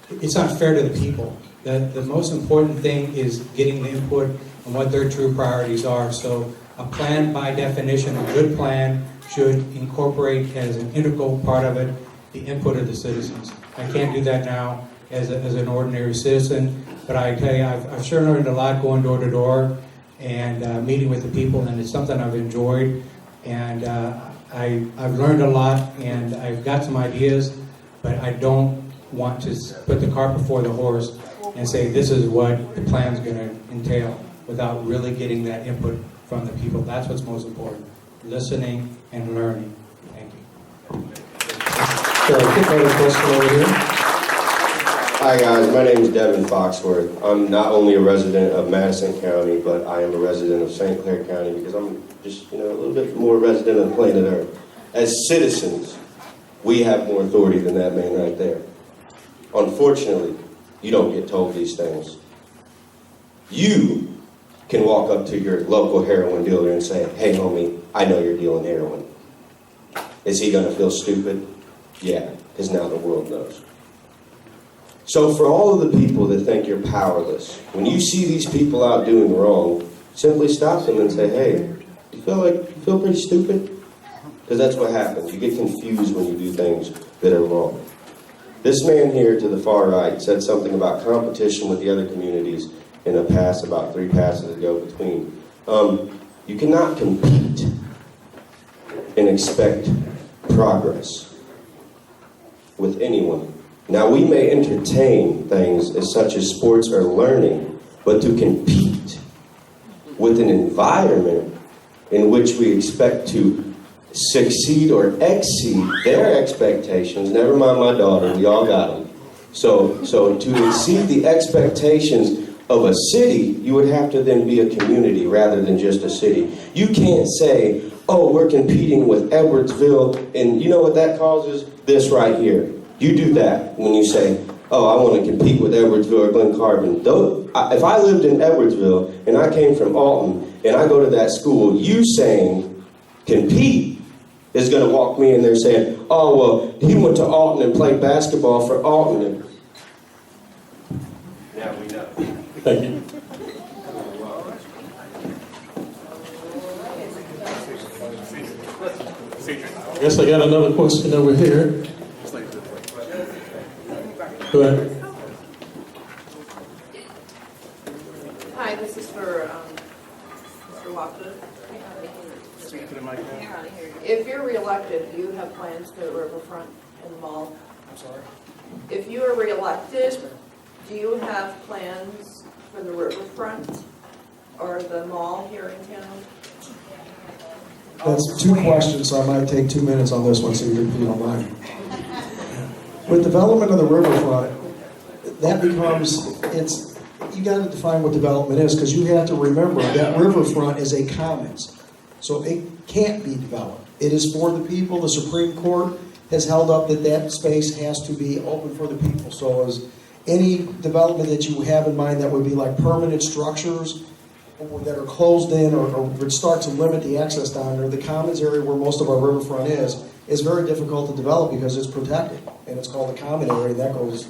it's not fair to the people. The most important thing is getting the input on what their true priorities are. So a plan, by definition, a good plan should incorporate as an integral part of it the input of the citizens. I can't do that now as an ordinary citizen, but I tell you, I've sure learned a lot going door to door and meeting with the people, and it's something I've enjoyed, and I've learned a lot, and I've got some ideas, but I don't want to put the cart before the horse and say this is what the plan's going to entail without really getting that input from the people. That's what's most important. Listening and learning. Thank you. Sure, I think I have a question over here. Hi guys, my name is Devin Foxworth. I'm not only a resident of Madison County, but I am a resident of St. Clair County because I'm just, a little bit more resident of planet Earth. As citizens, we have more authority than that man right there. Unfortunately, you don't get told these things. You can walk up to your local heroin dealer and say, hey homie, I know you're dealing heroin. Is he gonna feel stupid? Yeah, because now the world knows. So for all of the people that think you're powerless, when you see these people out doing wrong, simply stop them and say, hey, you feel pretty stupid? Because that's what happens. You get confused when you do things that are wrong. This man here to the far right said something about competition with the other communities in a pass about 3 passes ago between. You cannot compete and expect progress with anyone. Now, we may entertain things as such as sports or learning, but to compete with an environment in which we expect to succeed or exceed their expectations, never mind my daughter, we all got them. So to exceed the expectations of a city, you would have to then be a community rather than just a city. You can't say, oh, we're competing with Edwardsville, and you know what that causes? This right here. You do that when you say, oh, I want to compete with Edwardsville or Glen Carbon. If I lived in Edwardsville and I came from Alton and I go to that school, you saying compete is going to walk me in there saying, oh, well, he went to Alton and played basketball for Alton. Now we know. Thank you. I guess I got another question over here. Go ahead. Hi, this is for Mr. Walker. If you're reelected, do you have plans for the riverfront and the mall? I'm sorry? If you are reelected, do you have plans for the riverfront or the mall here in town? That's two questions, so I might take 2 minutes on this one, so you don't mind. With development of the riverfront, that becomes, you got to define what development is, because you have to remember that riverfront is a commons, so it can't be developed. It is for the people. The Supreme Court has held up that space has to be open for the people. So as any development that you have in mind that would be like permanent structures that are closed in or would start to limit the access down there, the commons area where most of our riverfront is very difficult to develop because it's protected. And it's called the common area. That goes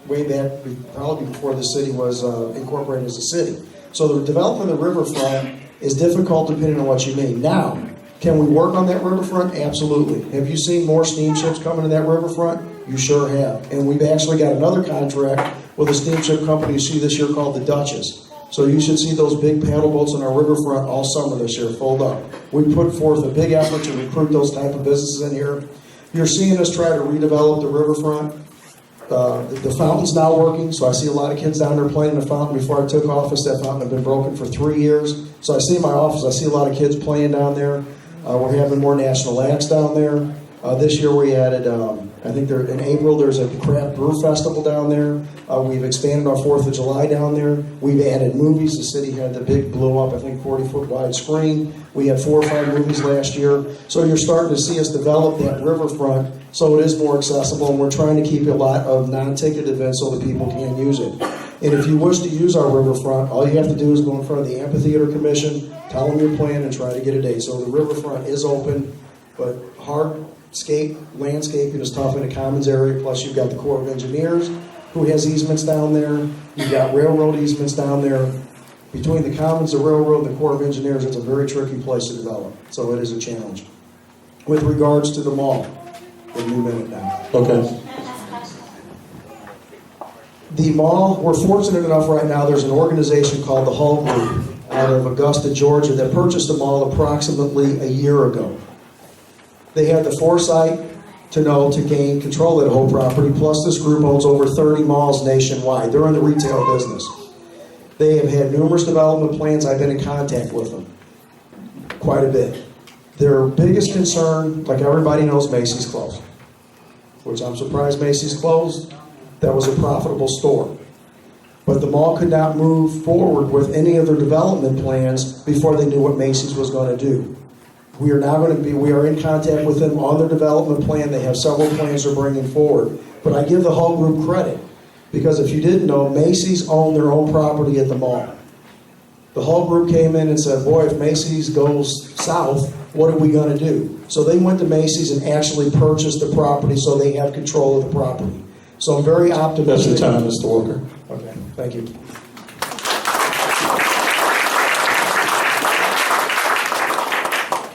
way back, probably before the city was incorporated as a city. So the development of the riverfront is difficult depending on what you need. Now, can we work on that riverfront? Absolutely. Have you seen more steamships coming to that riverfront? You sure have. And we've actually got another contract with a steamship company you see this year called the Duchess. So you should see those big paddle boats on our riverfront all summer this year, fold up. We put forth a big effort to recruit those type of businesses in here. You're seeing us try to redevelop the riverfront. The fountain's now working, so I see a lot of kids down there playing in the fountain. Before I took office, that fountain had been broken for 3 years. So I see in my office, I see a lot of kids playing down there. We're having more national acts down there. This year we added, I think in April there's a craft brew festival down there. We've expanded our 4th of July down there. We've added movies. The city had the big blow up, I think 40-foot wide screen. We had 4 or 5 movies last year. So you're starting to see us develop that riverfront so it is more accessible, and we're trying to keep a lot of non-ticket events so that people can use it. And if you wish to use our riverfront, all you have to do is go in front of the Amphitheater Commission, tell them your plan, and try to get a date. So the riverfront is open, but landscaping is tough in the commons area. Plus you've got the Corps of Engineers who has easements down there. You've got railroad easements down there. Between the commons, the railroad, and the Corps of Engineers, it's a very tricky place to develop. So it is a challenge. With regards to the mall, we'll move in it now. Okay. The mall, we're fortunate enough right now, there's an organization called the Hall Group out of Augusta, Georgia, that purchased the mall approximately a year ago. They had the foresight to gain control of the whole property, plus this group owns over 30 malls nationwide. They're in the retail business. They have had numerous development plans. I've been in contact with them quite a bit. Their biggest concern, like everybody knows, Macy's closed, which I'm surprised Macy's closed. That was a profitable store. But the mall could not move forward with any of their development plans before they knew what Macy's was going to do. We are in contact with them on their development plan. They have several plans they're bringing forward. But I give the Hall Group credit, because if you didn't know, Macy's owned their own property at the mall. The Hall Group came in and said, boy, if Macy's goes south, what are we going to do? So they went to Macy's and actually purchased the property so they have control of the property. So I'm very optimistic. That's your time, Mr. Walker. Okay, thank you.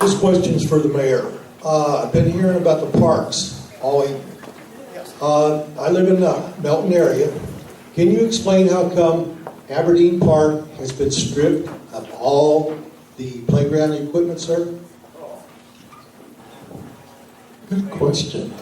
This question is for the mayor. I've been hearing about the parks all week. I live in the Melton area. Can you explain how come Aberdeen Park has been stripped of all the playground equipment, sir? Good question.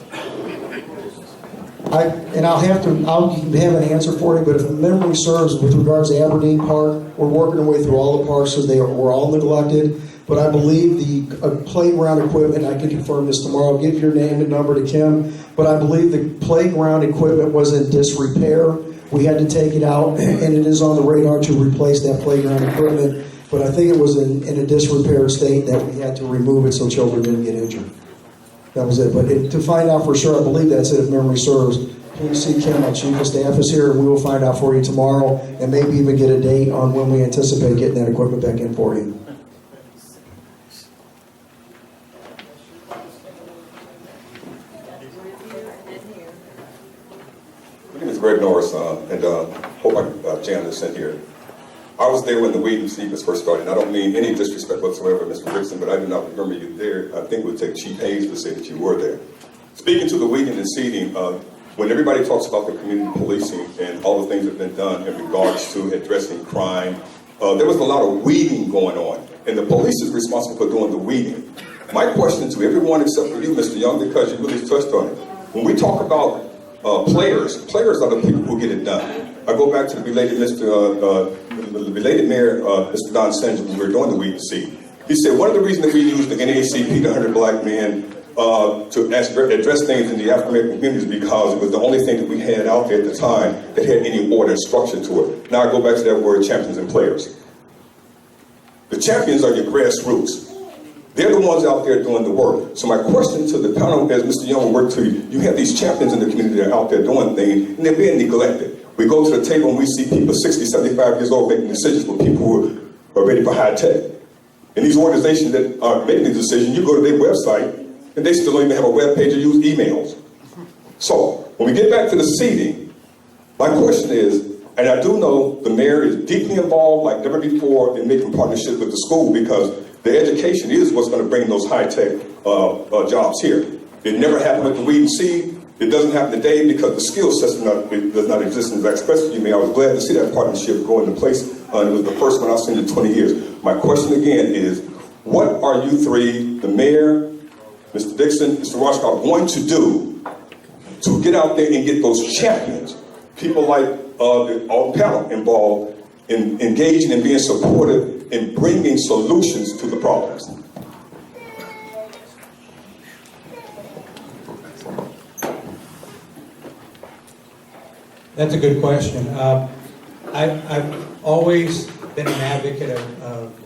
I'll have an answer for you, but if memory serves, with regards to Aberdeen Park, we're working our way through all the parks because we're all neglected. But I believe the playground equipment, I can confirm this tomorrow, I'll give your name and number to Kim, but I believe the playground equipment was in disrepair. We had to take it out, and it is on the radar to replace that playground equipment, but I think it was in a disrepaired state that we had to remove it so children didn't get injured. That was it. But to find out for sure, I believe that's it if memory serves. Please see Kim, our chief of staff is here, and we will find out for you tomorrow, and maybe even get a date on when we anticipate getting that equipment back in for you. My name is Greg Norris, and hope I jam this in here. I was there when the weed and seed was first started. I don't mean any disrespect whatsoever, Mr. Dixon, but I do not remember you there. I think it would take cheap haze to say that you were there. Speaking to the weeding and seeding, when everybody talks about the community policing and all the things that have been done in regards to addressing crime, there was a lot of weeding going on, and the police is responsible for doing the weeding. My question to everyone except for you, Mr. Young, because you really touched on it. When we talk about players are the people who get it done. I go back to the belated mayor, Mr. Don Sanchez, when we were doing the weed and seed. He said one of the reasons that we used the NAACP to 100 black men to address things in the African American communities because it was the only thing that we had out there at the time that had any order and structure to it. Now I go back to that word, champions and players. The champions are your grassroots. They're the ones out there doing the work. So my question to the panel, as Mr. Young will work to you, you have these champions in the community that are out there doing things, and they're being neglected. We go to the table and we see people 60, 75 years old making decisions for people who are ready for high tech. And these organizations that are making these decisions, you go to their website, and they still don't even have a web page or use emails. So when we get back to the seating, my question is, and I do know the mayor is deeply involved like never before in making partnerships with the school because the education is what's going to bring those high-tech jobs here. It never happened with the weed and seed. It doesn't happen today because the skill system does not exist. As I expressed to you, Mayor, I was glad to see that partnership go into place. And it was the first one I've seen in 20 years. My question again is, what are you three, the mayor, Mr. Dixon, Mr. Rauschkolb, going to do to get out there and get those champions, people like the Alton panel involved in engaging and being supportive in bringing solutions to the problems? That's a good question. I've always been an advocate of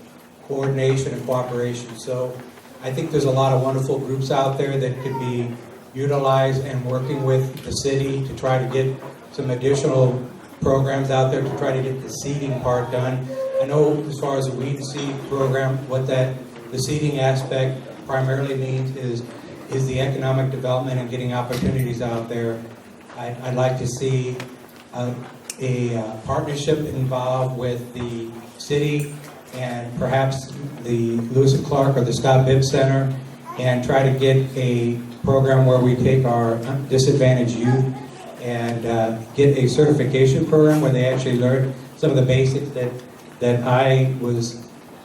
coordination and cooperation. So I think there's a lot of wonderful groups out there that could be utilized and working with the city to try to get some additional programs out there to try to get the seeding part done. I know as far as the weed and seed program, what the seeding aspect primarily means is the economic development and getting opportunities out there. I'd like to see a partnership involved with the city and perhaps the Lewis and Clark or the Scott Bibb Center and try to get a program where we take our disadvantaged youth and get a certification program where they actually learn some of the basics that I was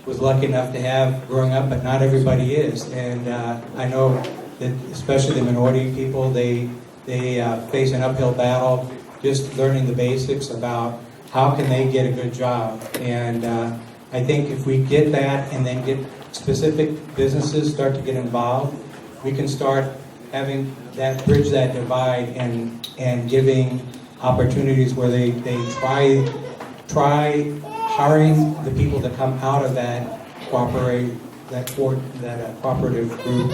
lucky enough to have growing up, but not everybody is. And I know that especially the minority people, they face an uphill battle just learning the basics about how can they get a good job. And I think if we get that and then get specific businesses start to get involved, we can start having that bridge that divide and giving opportunities where they try hiring the people that come out of that cooperative group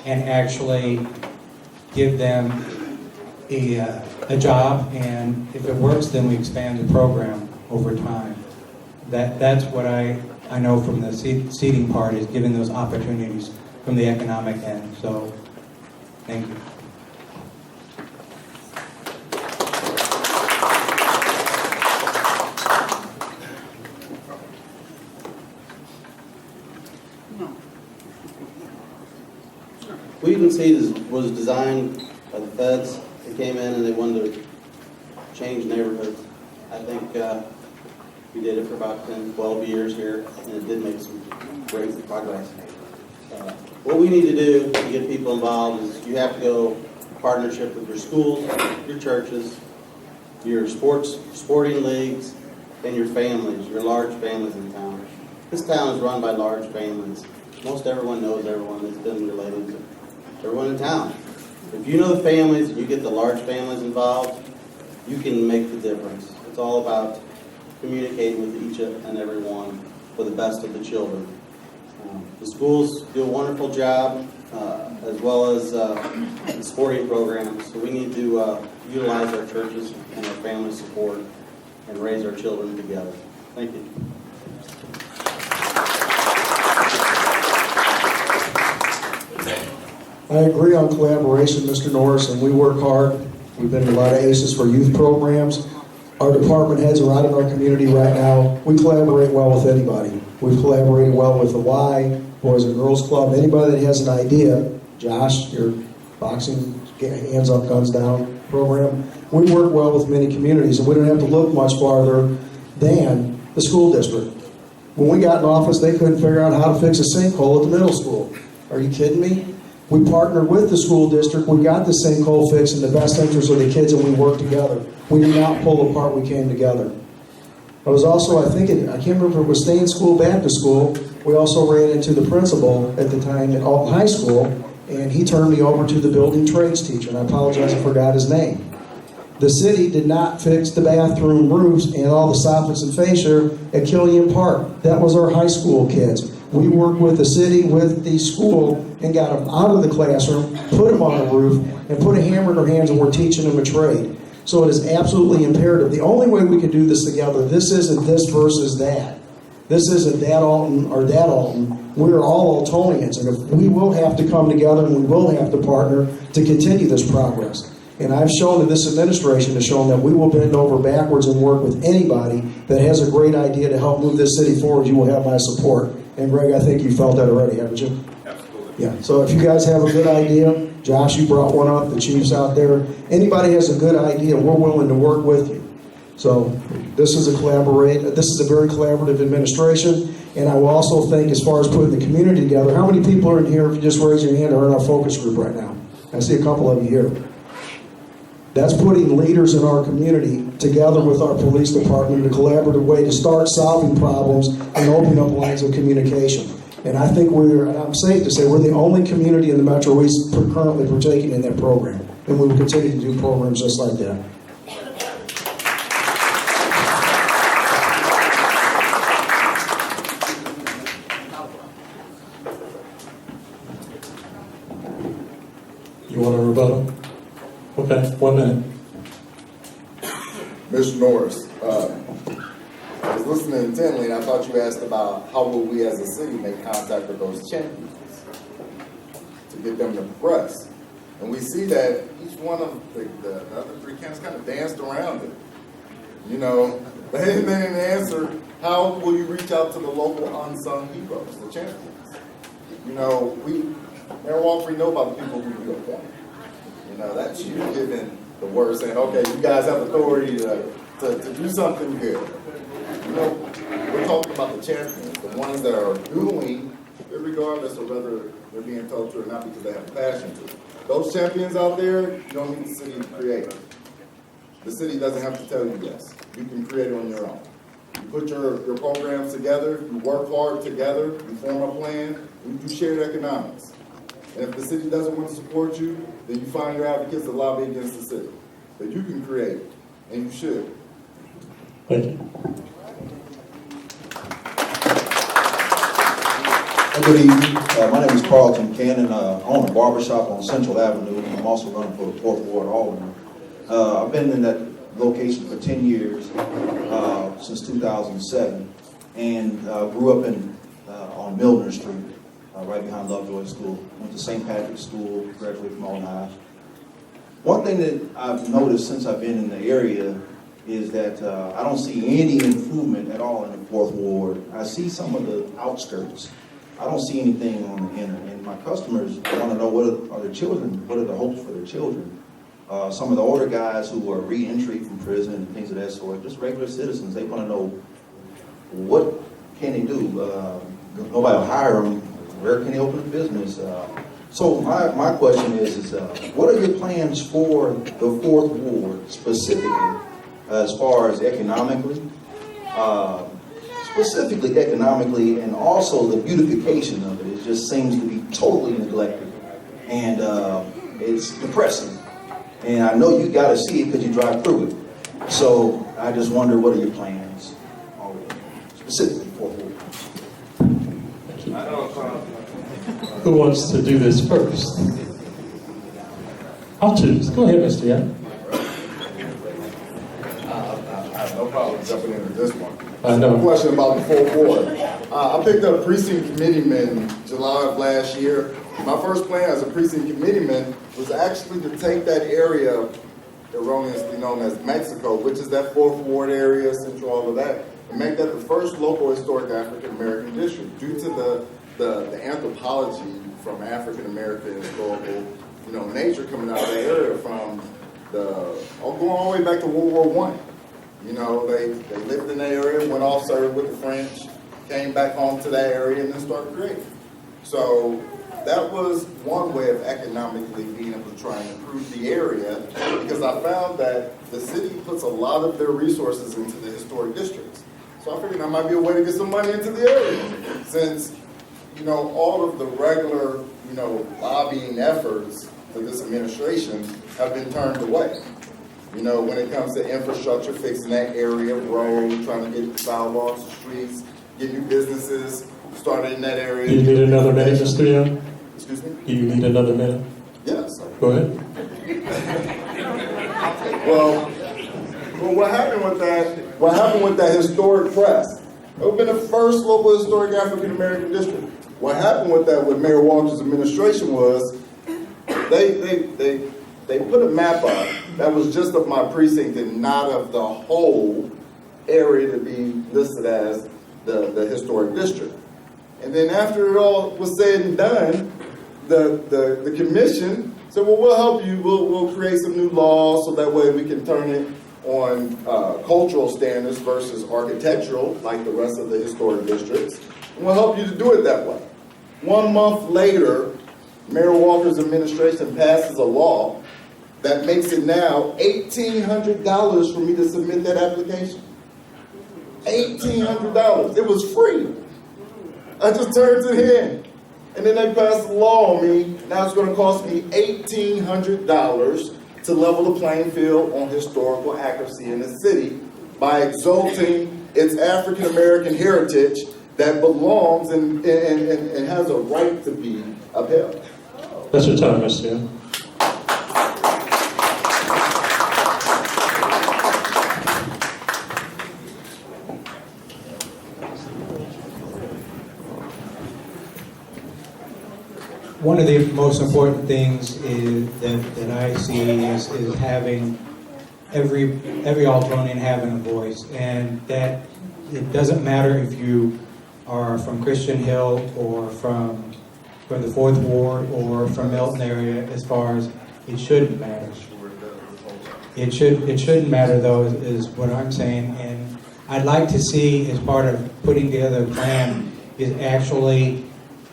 and actually give them a job, and if it works, then we expand the program over time. That's what I know from the seeding part, is giving those opportunities from the economic end. So, thank you. Weed and seed was designed by the feds. They came in and they wanted to change neighborhoods. I think we did it for about 10, 12 years here, and it did make some great progress. What we need to do to get people involved is you have to go partnership with your schools, your churches, your sporting leagues, and your families, your large families in town. This town is run by large families. Most everyone knows everyone that's been related to everyone in town. If you know the families and you get the large families involved, you can make the difference. It's all about communicating with each and every one for the best of the children. The schools do a wonderful job as well as the sporting programs. So we need to utilize our churches and our family support and raise our children together. Thank you. I agree on collaboration, Mr. Norris, and we work hard. We've been in a lot of ACEs for youth programs. Our department heads are out in our community right now. We collaborate well with anybody. We've collaborated well with the Y, Boys and Girls Club. Anybody that has an idea, Josh, your boxing, hands up, guns down program. We work well with many communities, and we don't have to look much farther than the school district. When we got in office, they couldn't figure out how to fix a sinkhole at the middle school. Are you kidding me? We partnered with the school district. We got the sinkhole fixed in the best interest of the kids, and we worked together. We did not pull apart. We came together. I was also, I can't remember if it was Stain School, Baptist School. We also ran into the principal at the time at Alton High School, and he turned me over to the building trades teacher, and I apologize, I forgot his name. The city did not fix the bathroom roofs and all the soffits and fascia at Killian Park. That was our high school kids. We worked with the city, with the school, and got them out of the classroom, put them on a roof, and put a hammer in their hands, and we're teaching them a trade. So it is absolutely imperative. The only way we can do this together, this isn't this versus that. This isn't that Alton or that Alton. We're all Altonians, and if we will have to come together and we will have to partner to continue this progress. And I've shown that this administration has shown that we will bend over backwards and work with anybody that has a great idea to help move this city forward. You will have my support. And Greg, I think you felt that already, haven't you? Absolutely. Yeah. So if you guys have a good idea, Josh, you brought one up, the chiefs out there. Anybody has a good idea, we're willing to work with you. So this is a very collaborative administration. And I will also think, as far as putting the community together, how many people are in here, if you just raise your hand, are in our focus group right now? I see a couple of you here. That's putting leaders in our community together with our police department in a collaborative way to start solving problems and opening up lines of communication. And I think I'm safe to say, we're the only community in the Metro East currently partaking in that program. And we will continue to do programs just like that. You want a rebuttal? Okay, 1 minute. Mr. Norris, I was listening intently, and I thought you asked about how will we as a city make contact with those champions to get them to progress. And we see that each one of the other three camps kind of danced around it. You know, they didn't answer, how will you reach out to the local unsung heroes, the champions? You know, Mayor Walker, we know about the people who you appoint. You know, that's you giving the word saying, okay, you guys have authority to do something good. You know, we're talking about the champions, the ones that are doing, regardless of whether they're being told to or not because they have a passion to. Those champions out there, you don't need the city to create. The city doesn't have to tell you yes. You can create it on your own. You put your programs together, you work hard together, you form a plan, and you do shared economics. And if the city doesn't want to support you, then you find your advocates to lobby against the city. But you can create, and you should. Thank you. Good evening. My name is Carlton Cannon. I own a barbershop on Central Avenue. I'm also running for the 4th Ward Alderman. I've been in that location for 10 years, since 2007, and grew up on Milner Street, right behind Lovejoy School. Went to St. Patrick's School, graduated from Alton High. One thing that I've noticed since I've been in the area is that I don't see any improvement at all in the 4th Ward. I see some of the outskirts. I don't see anything on the inner. And my customers want to know what are their children, what are the hopes for their children. Some of the older guys who are re-entry from prison and things of that sort, just regular citizens, they want to know what can they do. Nobody will hire them. Where can they open a business? So my question is what are your plans for the 4th Ward specifically, as far as economically? Specifically economically, and also the beautification of it. It just seems to be totally neglected, and it's depressing. And I know you got to see it because you drive through it. So I just wonder, what are your plans, specifically for? Go Who wants to do this first? I'll choose. Go ahead, Mr. Young. I have no problem jumping into this one. I know. A question about the fourth ward. I picked up precinct committeeman July of last year. My first plan as a precinct committeeman was actually to take that area, erroneously known as Mexico, which is that fourth ward area, central, all of that, and make that the first local historic African American district due to the anthropology from African American historical, nature coming out of that area from going all the way back to World War I. They lived in that area, went off, served with the French, came back home to that area, and then started creating. So that was one way of economically being able to try and improve the area, because I found that the city puts a lot of their resources into the historic districts. So I figured that might be a way to get some money into the area, since all of the regular lobbying efforts for this administration have been turned away. When it comes to infrastructure, fixing that area, roads, trying to get sidewalks, streets, get new businesses started in that area. Do you need another minute, Mr. Young? Excuse me? Do you need another minute? Yes. Go ahead. Well, what happened with that historic press? It would have been the first local historic African American district. What happened with that with Mayor Walker's administration was they put a map up that was just of my precinct and not of the whole area to be listed as the historic district. And then after it all was said and done, the commission said, well, we'll help you. We'll create some new laws so that way we can turn it on cultural standards versus architectural, like the rest of the historic districts. And we'll help you to do it that way. 1 month later, Mayor Walker's administration passes a law that makes it now $1,800 for me to submit that application. $1,800. It was free. I just turned it in. And then they passed a law on me. Now it's going to cost me $1,800 to level the playing field on historical accuracy in the city by exalting its African American heritage that belongs and has a right to be upheld. That's your time, Mr. Young. One of the most important things that I see is having every Altonian having a voice, and that it doesn't matter if you are from Christian Hill or from the 4th Ward or from Milton area. As far as it shouldn't matter. It shouldn't matter though, is what I'm saying. And I'd like to see, as part of putting together a plan, is actually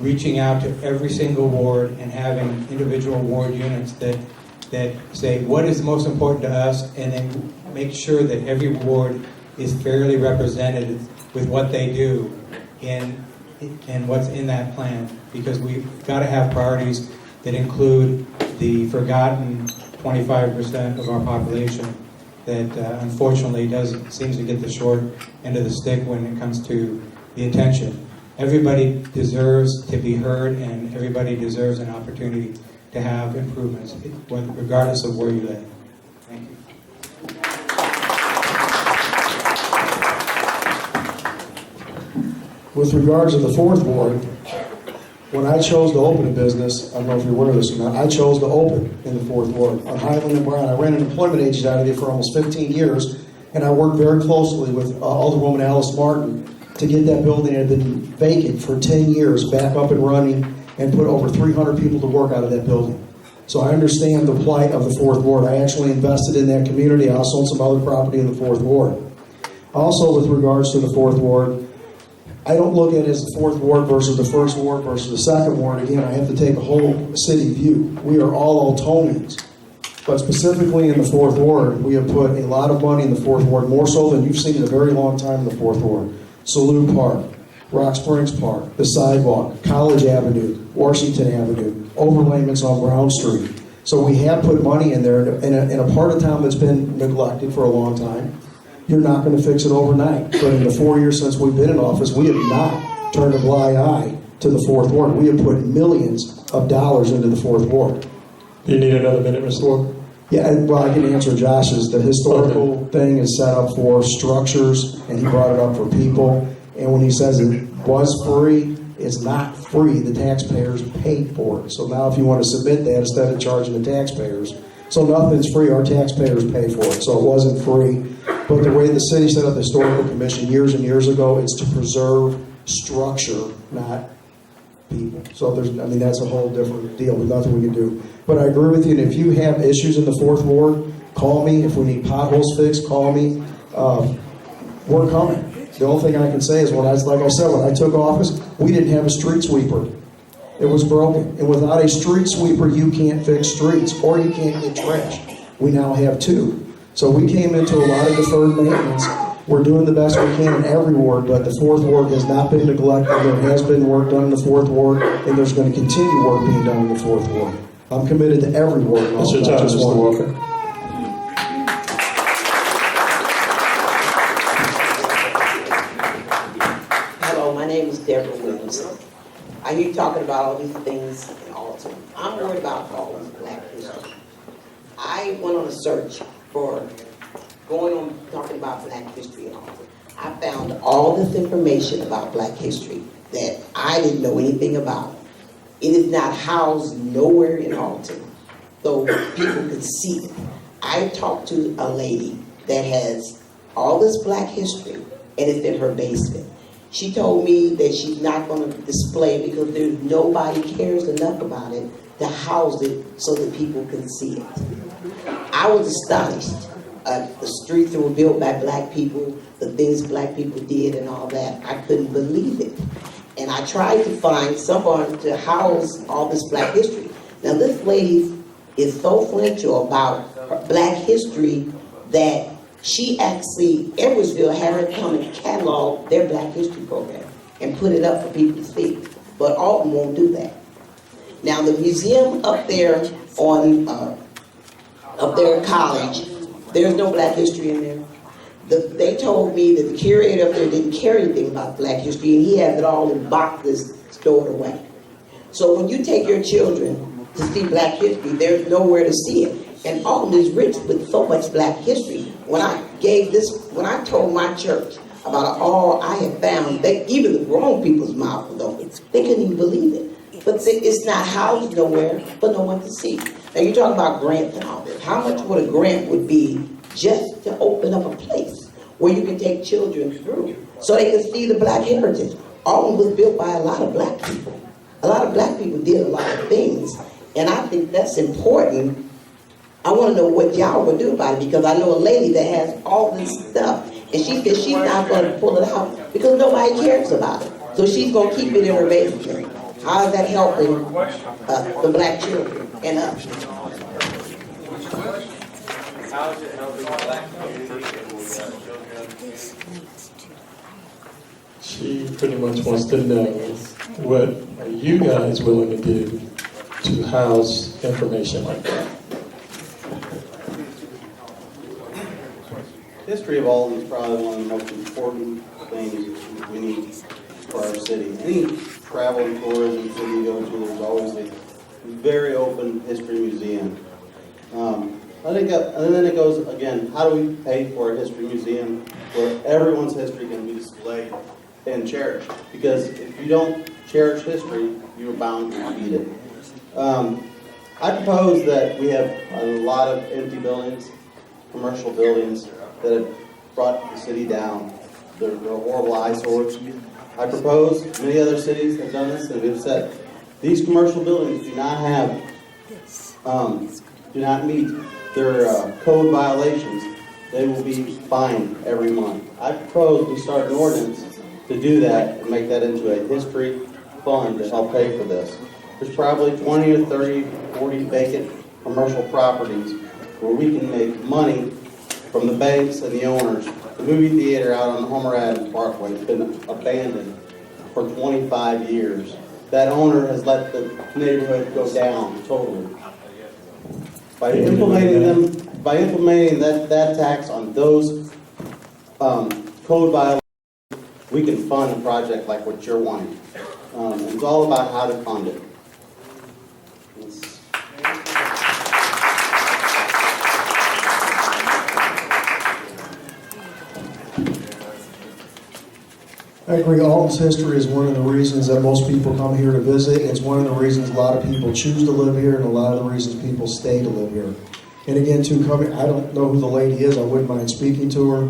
reaching out to every single ward and having individual ward units that say what is most important to us, and then make sure that every ward is fairly represented with what they do and what's in that plan, because we've got to have priorities that include the forgotten 25% of our population that unfortunately seems to get the short end of the stick when it comes to the attention. Everybody deserves to be heard, and everybody deserves an opportunity to have improvements, regardless of where you live. Thank you. With regards to the 4th Ward, when I chose to open a business, I don't know if you're aware of this or not, I chose to open in the 4th Ward on Highland and Brown. I ran an employment agency out of there for almost 15 years, and I worked very closely with Alderwoman Alice Martin to get that building that had been vacant for 10 years back up and running, and put over 300 people to work out of that building. So I understand the plight of the 4th Ward. I actually invested in that community. I also own some other property in the 4th Ward. Also, with regards to the 4th Ward, I don't look at it as the 4th Ward versus the 1st Ward versus the 2nd Ward. Again, I have to take a whole city view. We are all Altonians. But specifically in the 4th Ward, we have put a lot of money in the 4th Ward, more so than you've seen in a very long time in the 4th Ward. Salute Park, Rock Springs Park, the sidewalk, College Avenue, Washington Avenue, overlayments on Brown Street. So we have put money in there in a part of town that's been neglected for a long time. You're not going to fix it overnight. But in the 4 years since we've been in office, we have not turned a blind eye to the fourth ward. We have put millions of dollars into the fourth ward. Do you need another minute, Mr. Walker? Yeah, well, I can answer Josh's. The historical thing is set up for structures, and he brought it up for people. And when he says it was free, it's not free. The taxpayers paid for it. So now if you want to submit that instead of charging the taxpayers, so nothing's free, our taxpayers pay for it. So it wasn't free. But the way the city set up the historical commission years and years ago, it's to preserve structure, not people. So that's a whole different deal. There's nothing we can do. But I agree with you, and if you have issues in the fourth ward, call me. If we need potholes fixed, call me. We're coming. The only thing I can say is when I took office, we didn't have a street sweeper. It was broken. And without a street sweeper, you can't fix streets or you can't get trash. We now have two. So we came into a lot of deferred maintenance. We're doing the best we can in every ward, but the fourth ward has not been neglected. There has been work done in the fourth ward, and there's going to continue work being done in the fourth ward. I'm committed to every ward. That's your time, Mr. Walker. Hello, my name is Deborah Williamson. I hear you talking about all these things in Alton. I'm worried about all this Black history. I went on a search for talking about Black history in Alton. I found all this information about Black history that I didn't know anything about. It is not housed nowhere in Alton, so people can see it. I talked to a lady that has all this Black history, and it's in her basement. She told me that she's not going to display it because nobody cares enough about it to house it so that people can see it. I was astonished. The streets that were built by Black people, the things Black people did and all that, I couldn't believe it. And I tried to find someone to house all this Black history. Now this lady is so influential about her Black history that she actually, Edwardsville had her come and catalog their Black history program and put it up for people to see. But Alton won't do that. Now the museum up there at College, there's no Black history in there. They told me that the curator up there didn't care anything about Black history, and he has it all in boxes stored away. So when you take your children to see Black history, there's nowhere to see it. And Alton is rich with so much Black history. When I told my church about all I had found, even the grown people's mouth was open. They couldn't even believe it. But it's not housed nowhere for no one to see. Now you're talking about grants and all this. How much would a grant would be just to open up a place where you can take children through so they can see the Black heritage? Alton was built by a lot of Black people. A lot of Black people did a lot of things. And I think that's important. I want to know what y'all will do about it, because I know a lady that has all this stuff, and she says she's not going to pull it out because nobody cares about it. So she's going to keep it in her basement. How is that helping the Black children and us? How is it helping the Black community and children? She pretty much wants to know, what are you guys willing to do to house information like that? History of Alton is probably one of the most important things we need for our city. Any travel and tourism city you go to, there's always a very open history museum. And then it goes, again, how do we pay for a history museum where everyone's history can be displayed and cherished? Because if you don't cherish history, you're bound to repeat it. I propose that we have a lot of empty buildings, commercial buildings, that have brought the city down. They're horrible eyesores. I propose, many other cities have done this, and we've said, these commercial buildings do not meet their code violations. They will be fined every month. I propose we start an ordinance to do that and make that into a history fund to help pay for this. There's probably 20 or 30, 40 vacant commercial properties where we can make money from the banks and the owners. The movie theater out on Homer Adams Parkway has been abandoned for 25 years. That owner has let the neighborhood go down totally. By implementing that tax on those code violations, we can fund a project like what you're wanting. It's all about how to fund it. I agree. Alton's history is one of the reasons that most people come here to visit. It's one of the reasons a lot of people choose to live here, and a lot of the reasons people stay to live here. And again, too, coming, I don't know who the lady is. I wouldn't mind speaking to her.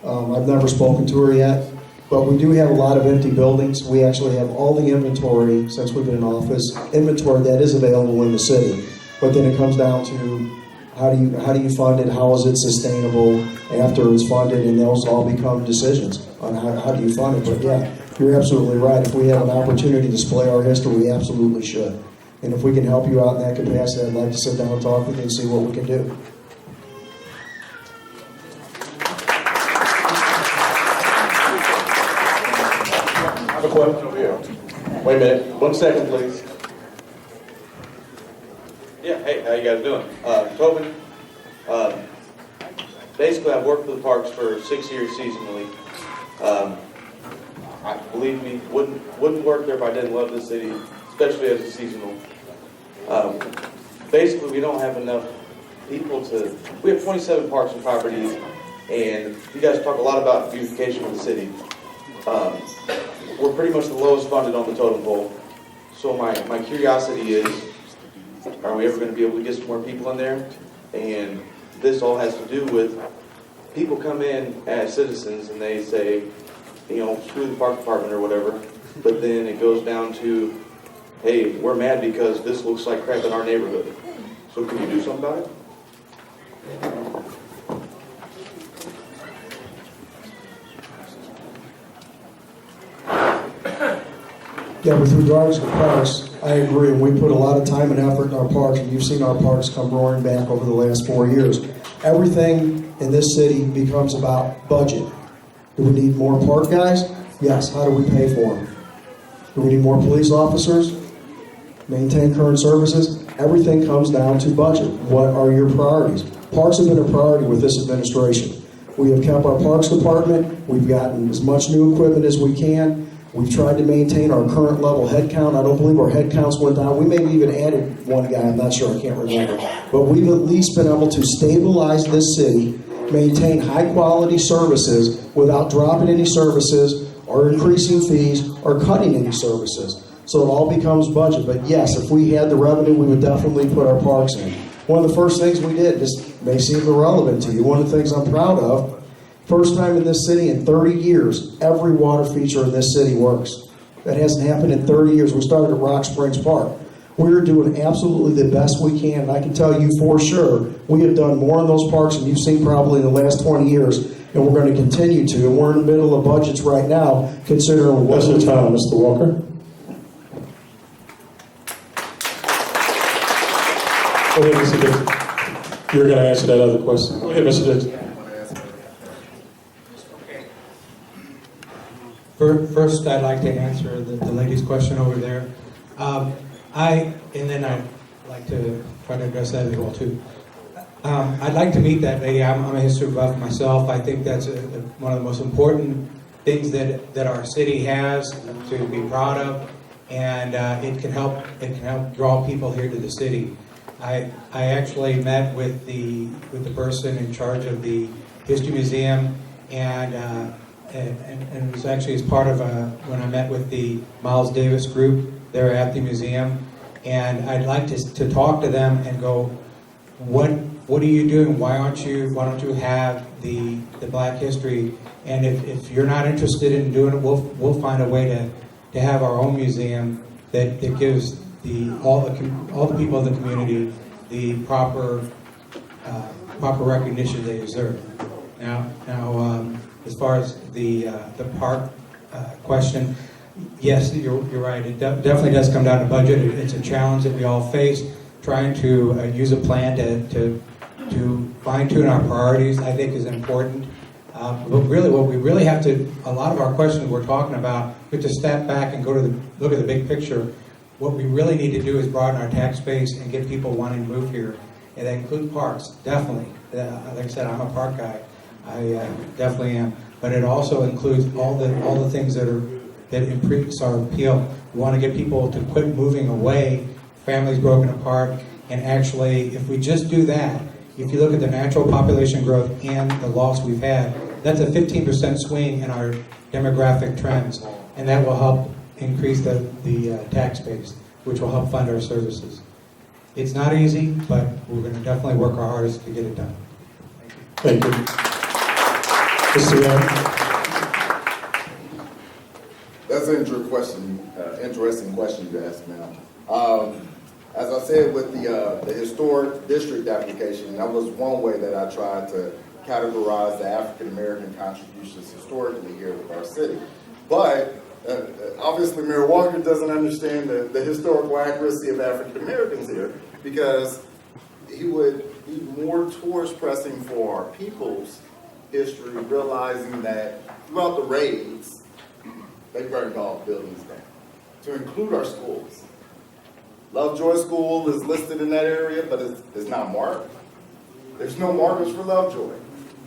I've never spoken to her yet. But we do have a lot of empty buildings. We actually have all the inventory, since we've been in office, inventory that is available in the city. But then it comes down to how do you fund it? How is it sustainable after it's funded? And those all become decisions on how do you fund it. But yeah, you're absolutely right. If we have an opportunity to display our history, we absolutely should. And if we can help you out in that capacity, I'd like to sit down and talk with you and see what we can do. I have a question over here. Wait a minute. 1 second, please. Yeah, hey, how you guys doing? Tobin. Basically, I've worked for the parks for 6 years seasonally. I believe me, wouldn't work there if I didn't love the city, especially as a seasonal. Basically, we don't have enough people to. We have 27 parks and properties, and you guys talk a lot about beautification of the city. We're pretty much the lowest funded on the totem pole. So my curiosity is, are we ever going to be able to get some more people in there? And this all has to do with people come in as citizens and they say, you know, screw the park department or whatever. But then it goes down to, hey, we're mad because this looks like crap in our neighborhood. So can you do something about it? Yeah, with regards to parks, I agree. And we put a lot of time and effort in our parks, and you've seen our parks come roaring back over the last 4 years. Everything in this city becomes about budget. Do we need more park guys? Yes. How do we pay for them? Do we need more police officers? Maintain current services? Everything comes down to budget. What are your priorities? Parks have been a priority with this administration. We have kept our parks department. We've gotten as much new equipment as we can. We've tried to maintain our current level head count. I don't believe our head counts went down. We may have even added one guy. I'm not sure. I can't remember. But we've at least been able to stabilize this city, maintain high-quality services without dropping any services or increasing fees or cutting any services. So it all becomes budget. But yes, if we had the revenue, we would definitely put our parks in. One of the first things we did, this may seem irrelevant to you, one of the things I'm proud of, first time in this city in 30 years, every water feature in this city works. That hasn't happened in 30 years. We started at Rock Springs Park. We're doing absolutely the best we can. And I can tell you for sure, we have done more in those parks than you've seen probably in the last 20 years, and we're going to continue to. And we're in the middle of budgets right now, considering That's your time, Mr. Walker. Go ahead, Mr. Dixon. You're going to answer that other question. Go ahead, Mr. Dixon. First, I'd like to answer the lady's question over there. And then I'd like to try to address that as well too. I'd like to meet that lady. I'm a history buff myself. I think that's one of the most important things that our city has to be proud of, and it can help draw people here to the city. I actually met with the person in charge of the History Museum, and it was actually as part of when I met with the Miles Davis group there at the museum, and I'd like to talk to them and go, what are you doing? Why don't you have the Black history? And if you're not interested in doing it, we'll find a way to have our own museum that gives all the people in the community the proper recognition they deserve. Now, as far as the park question, yes, you're right. It definitely does come down to budget. It's a challenge that we all face. Trying to use a plan to fine-tune our priorities, I think, is important. But really, what we really have to, a lot of our questions we're talking about, we have to step back and look at the big picture. What we really need to do is broaden our tax base and get people wanting to move here. And that includes parks, definitely. Like I said, I'm a park guy. I definitely am. But it also includes all the things that are that increase our appeal. We want to get people to quit moving away, families broken apart, and actually, if we just do that, if you look at the natural population growth and the loss we've had, that's a 15% swing in our demographic trends, and that will help increase the tax base, which will help fund our services. It's not easy, but we're going to definitely work our hardest to get it done. Thank you. Mr. Young? That's an interesting question you asked, ma'am. As I said with the historic district application, that was one way that I tried to categorize the African American contributions historically here with our city. But obviously Mayor Walker doesn't understand the historical accuracy of African Americans here, because he would be more towards pressing for our people's history, realizing that throughout the raids, they burned all buildings down, to include our schools. Lovejoy School is listed in that area, but it's not marked. There's no markers for Lovejoy.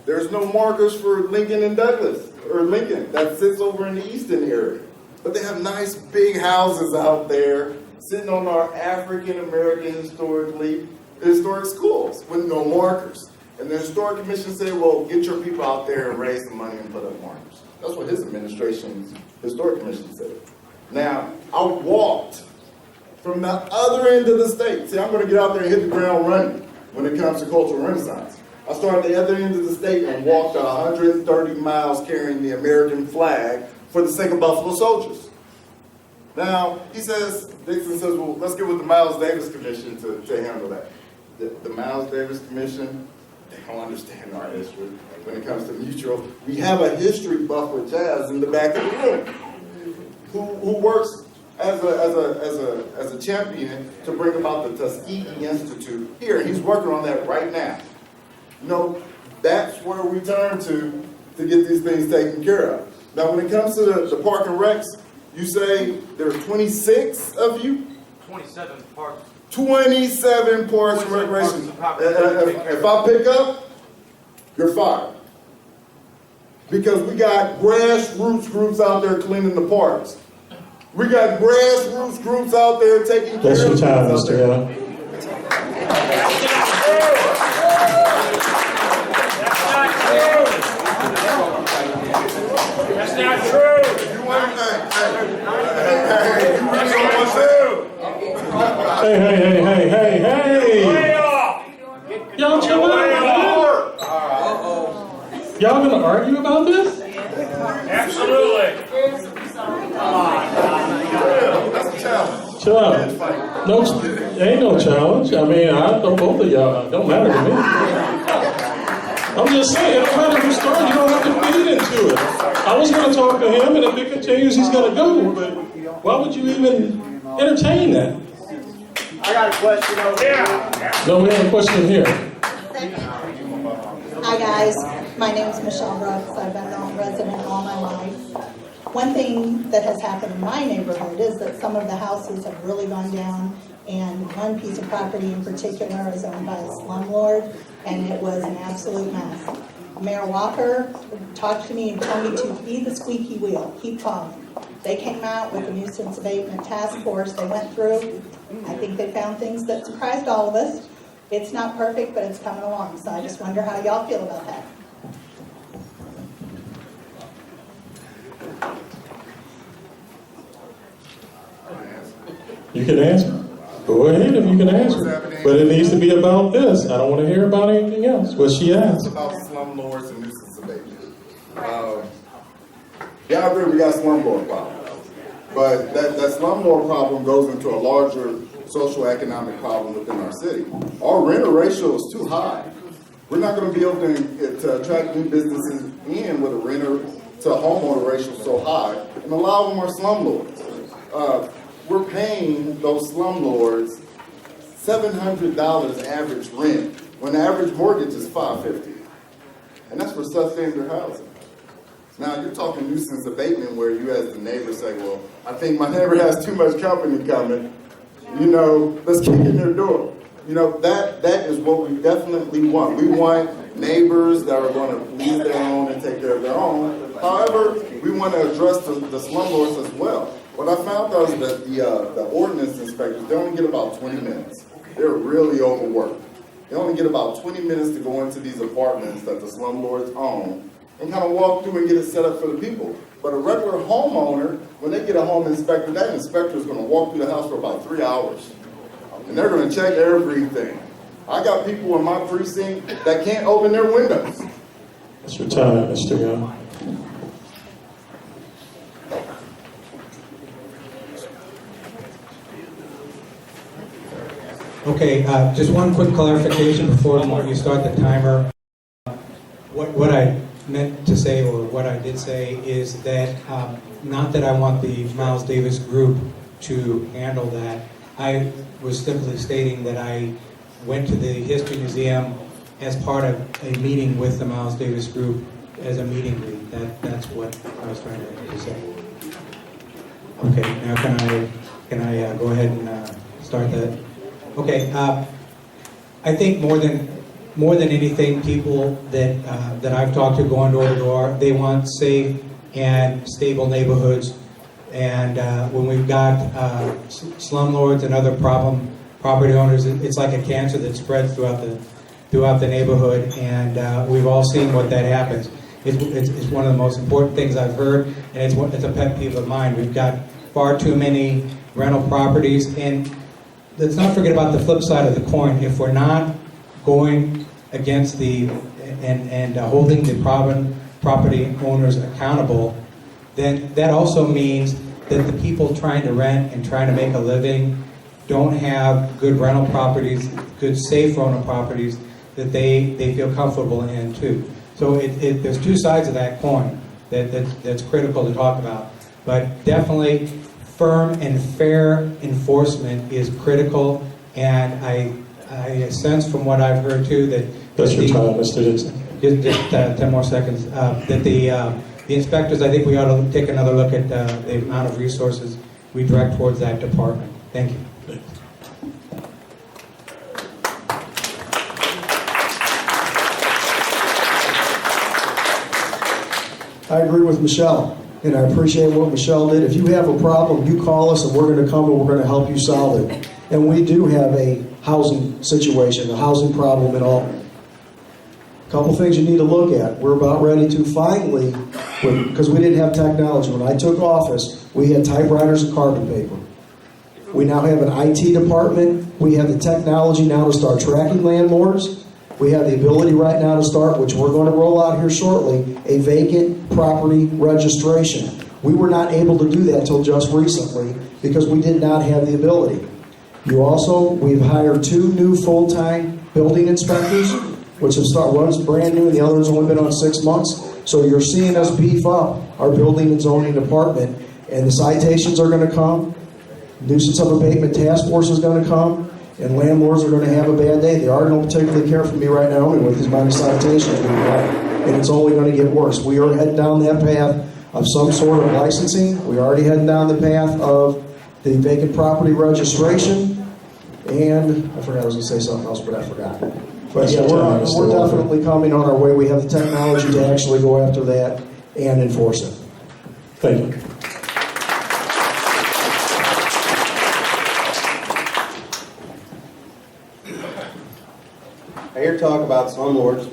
There's no markers for Lincoln and Douglas, or Lincoln, that sits over in the eastern area. But they have nice big houses out there sitting on our African American historic schools with no markers. And the Historic Commission said, well, get your people out there and raise some money and put up markers. That's what his administration's Historic Commission said. Now, I walked from the other end of the state. See, I'm going to get out there and hit the ground running when it comes to cultural renaissance. I started at the other end of the state and walked 130 miles carrying the American flag for the sake of Buffalo soldiers. Now, Dixon says, well, let's get with the Miles Davis Commission to handle that. The Miles Davis Commission, they don't understand our history when it comes to mutual. We have a history buff with Jazz in the back of the room who works as a champion to bring about the Tuskegee Institute here. He's working on that right now. You know, that's where we turn to get these things taken care of. Now, when it comes to the park and recs, you say there are 26 of you? 27 parks. 27 parks and recreation. If I pick up, you're fired. Because we got grassroots groups out there cleaning the parks. We got grassroots groups out there taking care of That's your time, Mr. Young. That's not true. You want Hey. Y'all chill out. Y'all gonna argue about this? Absolutely. That's a challenge. Chill out. No, ain't no challenge. I mean, I know both of y'all. It don't matter to me. I'm just saying, it don't matter who started. You don't have to feed into it. I was going to talk to him, and if it continues, he's going to go. But why would you even entertain that? I got a question over here. No, we have a question here. Hi guys, my name is Michelle Brooks. I've been a resident all my life. One thing that has happened in my neighborhood is that some of the houses have really gone down, and one piece of property in particular is owned by a slumlord, and it was an absolute mess. Mayor Walker talked to me and told me to be the squeaky wheel, keep calling. They came out with a nuisance abatement task force. They went through. I think they found things that surprised all of us. It's not perfect, but it's coming along. So I just wonder how y'all feel about that. You can answer. Go ahead if you can answer. But it needs to be about this. I don't want to hear about anything else. What she asked. It's about slumlords and nuisance abatement. Yeah, I agree we got a slumlord problem. But that slumlord problem goes into a larger social economic problem within our city. Our renter ratio is too high. We're not going to be able to attract new businesses in with a renter to homeowner ratio so high, and a lot of them are slumlords. We're paying those slumlords $700 average rent when the average mortgage is $550, and that's for substandard housing. Now you're talking nuisance abatement where you as the neighbor say, well, I think my neighbor has too much company coming, you know, let's kick in their door. You know, that is what we definitely want. We want neighbors that are going to leave their own and take care of their own. However, we want to address the slumlords as well. What I found out is that the ordinance inspectors, they only get about 20 minutes. They're really overworked. They only get about 20 minutes to go into these apartments that the slumlords own and kind of walk through and get it set up for the people. But a regular homeowner, when they get a home inspector, that inspector is going to walk through the house for about 3 hours. And they're going to check everything. I got people in my precinct that can't open their windows. That's your time, Mr. Young. Okay, just one quick clarification before you start the timer. What I meant to say, or what I did say, is that not that I want the Miles Davis group to handle that. I was simply stating that I went to the History Museum as part of a meeting with the Miles Davis group as a meeting lead. That's what I was trying to say. Okay, now can I go ahead and start that? Okay, I think more than anything, people that I've talked to going door to door, they want safe and stable neighborhoods. And when we've got slumlords and other problem property owners, it's like a cancer that spreads throughout the neighborhood. And we've all seen what that happens. It's one of the most important things I've heard, and it's a pet peeve of mine. We've got far too many rental properties, and let's not forget about the flip side of the coin. If we're not going against and holding the property owners accountable, then that also means that the people trying to rent and trying to make a living don't have good rental properties, good safe rental properties that they feel comfortable in too. So there's two sides of that coin that's critical to talk about. But definitely firm and fair enforcement is critical, and I sense from what I've heard too that That's your time, Mr. Dixon. Just 10 more seconds. That the inspectors, I think we ought to take another look at the amount of resources we direct towards that department. Thank you. I agree with Michelle, and I appreciate what Michelle did. If you have a problem, you call us, and we're going to come and we're going to help you solve it. And we do have a housing situation, a housing problem at all. A couple things you need to look at. We're about ready to finally, because we didn't have technology. When I took office, we had typewriters and carbon paper. We now have an IT department. We have the technology now to start tracking landlords. We have the ability right now to start, which we're going to roll out here shortly, a vacant property registration. We were not able to do that until just recently because we did not have the ability. We've hired 2 new full-time building inspectors, which have started. One's brand new and the other's only been on 6 months. So you're seeing us beef up our building and zoning department, and the citations are going to come. Nuisance of abatement task force is going to come. And landlords are going to have a bad day. They already don't particularly care for me right now with the amount of citations we've got. And it's only going to get worse. We are heading down that path of some sort of licensing. We're already heading down the path of the vacant property registration. And I forgot I was going to say something else, but I forgot. But yeah, we're definitely coming on our way. We have the technology to actually go after that and enforce it. Thank you. I hear talk about slumlords.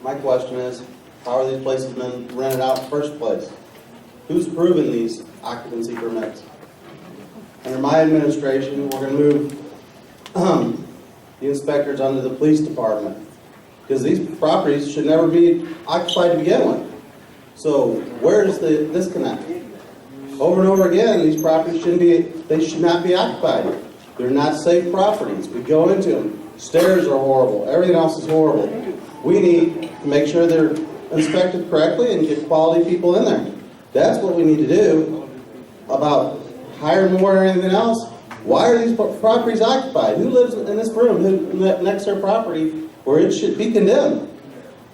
My question is, how are these places been rented out in the first place? Who's proven these occupancy permits? Under my administration, we're going to move the inspectors under the police department because these properties should never be occupied to begin with. So where's the disconnect? Over and over again, these properties should not be occupied. They're not safe properties. We go into them. Stairs are horrible. Everything else is horrible. We need to make sure they're inspected correctly and get quality people in there. That's what we need to do. About hiring more or anything else. Why are these properties occupied? Who lives in this room next to their property where it should be condemned?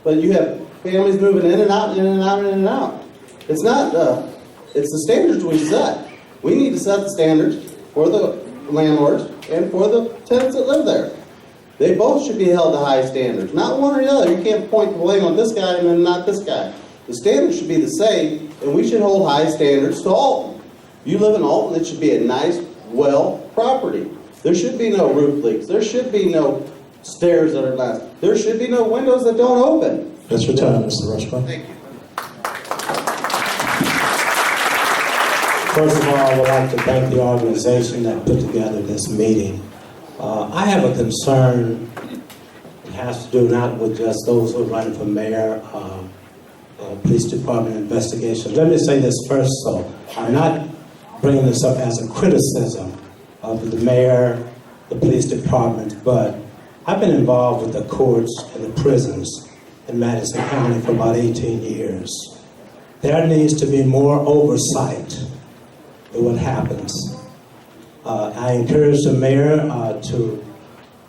But you have families moving in and out, in and out, in and out. It's not, it's the standards we set. We need to set the standards for the landlords and for the tenants that live there. They both should be held to high standards, not one or the other. You can't point the blame on this guy and then not this guy. The standards should be the same, and we should hold high standards to Alton. You live in Alton, it should be a nice, well property. There should be no roof leaks. There should be no stairs that are glass. There should be no windows that don't open. That's your time, Mr. Rauschkolb. Thank you. First of all, I would like to thank the organization that put together this meeting. I have a concern. It has to do not with just those who are running for mayor, police department investigation. Let me say this first, so I'm not bringing this up as a criticism of the mayor, the police department, but I've been involved with the courts and the prisons in Madison County for about 18 years. There needs to be more oversight of what happens. I encourage the mayor to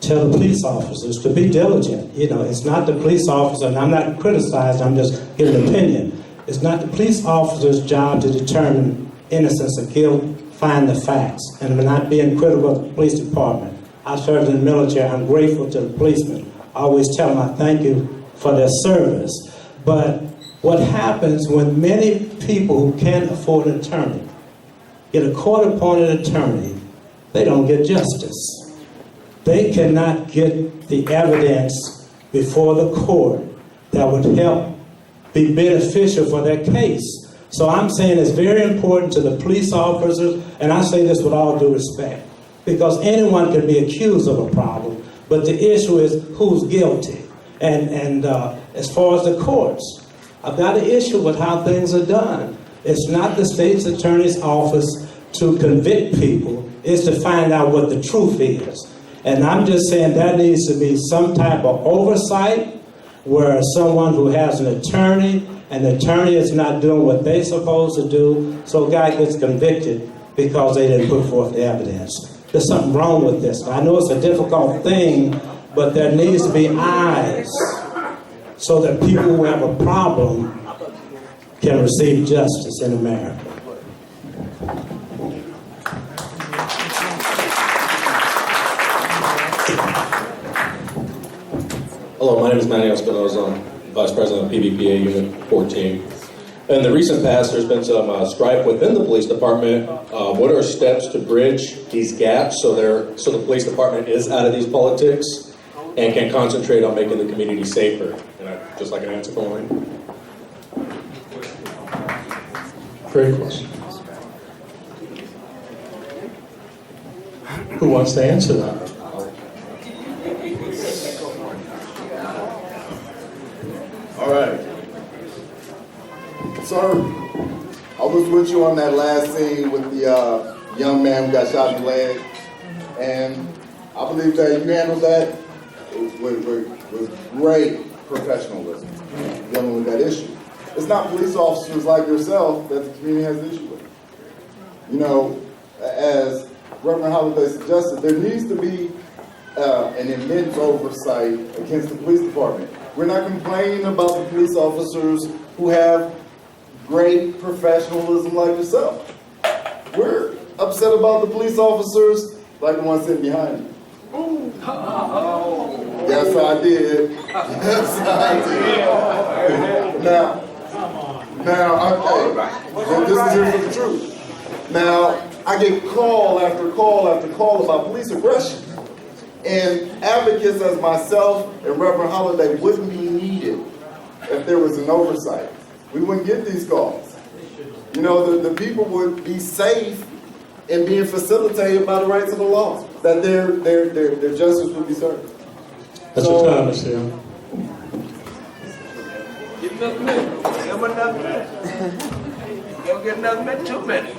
tell the police officers to be diligent. You know, it's not the police officer, and I'm not criticizing, I'm just giving an opinion. It's not the police officer's job to determine innocence or guilt, find the facts. And I'm not being critical of the police department. I served in the military. I'm grateful to the policemen. I always tell them I thank you for their service. But what happens when many people who can't afford an attorney get a court-appointed attorney, they don't get justice. They cannot get the evidence before the court that would help be beneficial for their case. So I'm saying it's very important to the police officers, and I say this with all due respect, because anyone can be accused of a problem, but the issue is who's guilty. And as far as the courts, I've got an issue with how things are done. It's not the state's attorney's office to convict people, it's to find out what the truth is. And I'm just saying that needs to be some type of oversight where someone who has an attorney, and the attorney is not doing what they're supposed to do, so a guy gets convicted because they didn't put forth the evidence. There's something wrong with this. I know it's a difficult thing, but there needs to be eyes so that people who have a problem can receive justice in America. Hello, my name is Manny Espinoza. I'm Vice President of PBPA Unit 14. In the recent past, there's been some strife within the police department. What are steps to bridge these gaps so the police department is out of these politics and can concentrate on making the community safer? And I'd just like an answer for me. Great question. Who wants to answer that? All right. Sir, I was with you on that last scene with the young man who got shot in the leg, and I believe that you handled that with great professionalism, dealing with that issue. It's not police officers like yourself that the community has an issue with. You know, as Reverend Holliday suggested, there needs to be an immense oversight against the police department. We're not complaining about the police officers who have great professionalism like yourself. We're upset about the police officers like the ones sitting behind you. Yes, I did. Yes, I did. Now, this is here for the truth. Now, I get call after call after call about police aggression. And advocates as myself and Reverend Holliday wouldn't be needed if there was an oversight. We wouldn't get these calls. You know, the people would be safe in being facilitated by the rights of the law, that their justice would be served. That's your time, Mr. Hill. Give another minute. Give him another minute. Give him another minute, 2 minutes.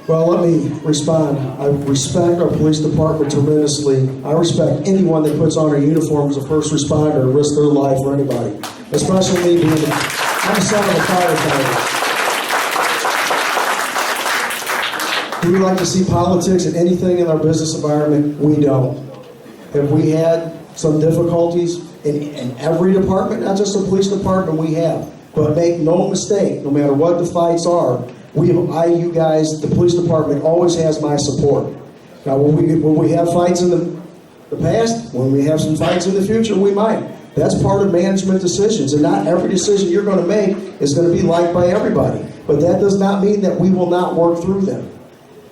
Well, let me respond. I respect our police department tremendously. I respect anyone that puts on a uniform as a first responder and risks their life for anybody, especially me being I'm a son of a firefighter. Do we like to see politics in anything in our business environment? We don't. Have we had some difficulties in every department, not just the police department? We have. But make no mistake, no matter what the fights are, you guys, the police department always has my support. Now, will we have fights in the past? When we have some fights in the future, we might. That's part of management decisions, and not every decision you're going to make is going to be liked by everybody. But that does not mean that we will not work through them.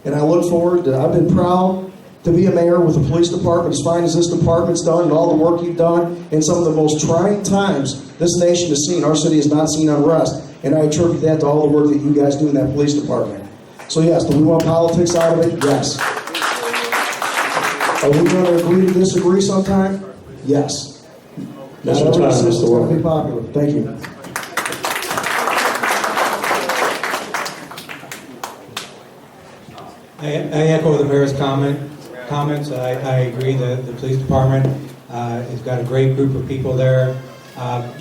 And I look forward to, I've been proud to be a mayor with the police department, as fine as this department's done and all the work you've done in some of the most trying times this nation has seen. Our city has not seen unrest, and I attribute that to all the work that you guys do in that police department. So yes, do we want politics out of it? Yes. Are we going to agree to disagree sometime? Yes. Not every decision is going to be popular. Thank you. I echo the mayor's comments. I agree that the police department has got a great group of people there.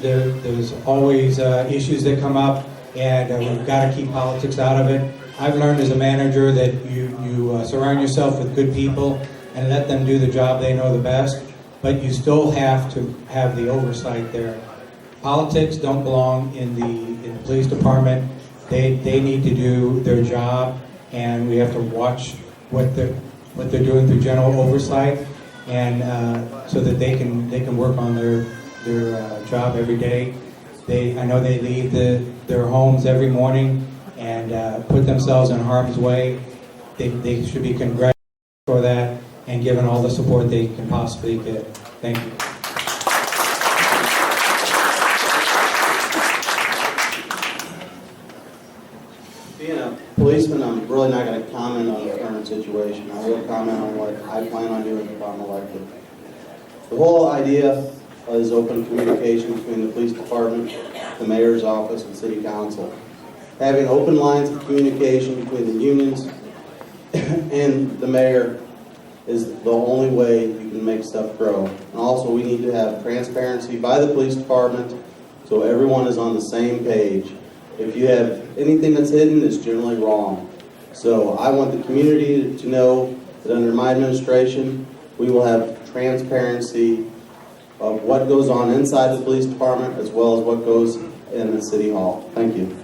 There's always issues that come up, and we've got to keep politics out of it. I've learned as a manager that you surround yourself with good people and let them do the job they know the best, but you still have to have the oversight there. Politics don't belong in the police department. They need to do their job, and we have to watch what they're doing through general oversight, and so that they can work on their job every day. I know they leave their homes every morning and put themselves in harm's way. They should be congratulated for that and given all the support they can possibly get. Thank you. Being a policeman, I'm really not going to comment on the current situation. I will comment on what I plan on doing if I'm elected. The whole idea is open communication between the police department, the mayor's office, and city council. Having open lines of communication between the unions and the mayor is the only way you can make stuff grow. And also, we need to have transparency by the police department so everyone is on the same page. If you have anything that's hidden, it's generally wrong. So I want the community to know that under my administration, we will have transparency of what goes on inside the police department as well as what goes in the city hall. Thank you.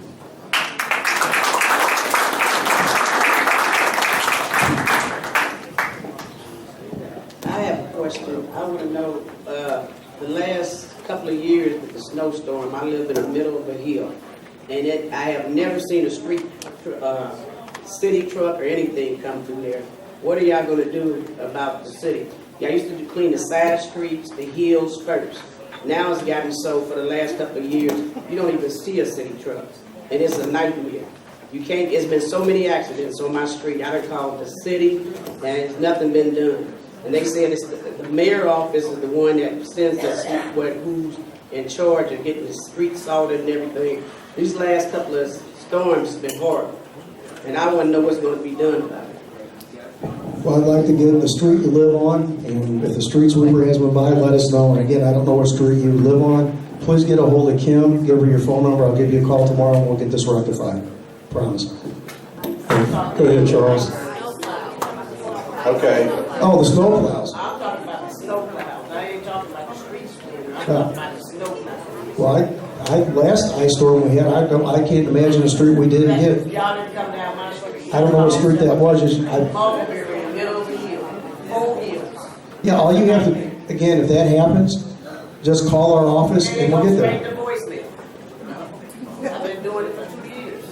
I have a question. I want to know, the last couple of years with the snowstorm, I live in the middle of a hill, and I have never seen a city truck or anything come through there. What are y'all going to do about the city? Y'all used to clean the side streets, the hills first. Now it's gotten so for the last couple of years, you don't even see a city truck, and it's a nightmare. You can't. It's been so many accidents on my street. I done called the city, and it's nothing been done. And they said it's the mayor office is the one that sends who's in charge of getting the streets salted and everything. These last couple of storms have been horrible, and I want to know what's going to be done about it. Well, I'd like to get the street you live on, and if the street sweeper has been by, let us know. And again, I don't know what street you live on. Please get a hold of Kim, give her your phone number. I'll give you a call tomorrow, and we'll get this rectified. Promise. Go ahead, Charles. Okay. Oh, the snow plows. I'm talking about the snow plows. I ain't talking about the street sweeper. I'm talking about the snow plows. Well, last ice storm we had, I can't imagine a street we didn't get. Y'all didn't come down my street. I don't know what street that was. Mulberry in the middle of the hill. 4 hills. Yeah, all you have to, again, if that happens, just call our office and we'll get there. The voicemail. I've been doing it for 2 years.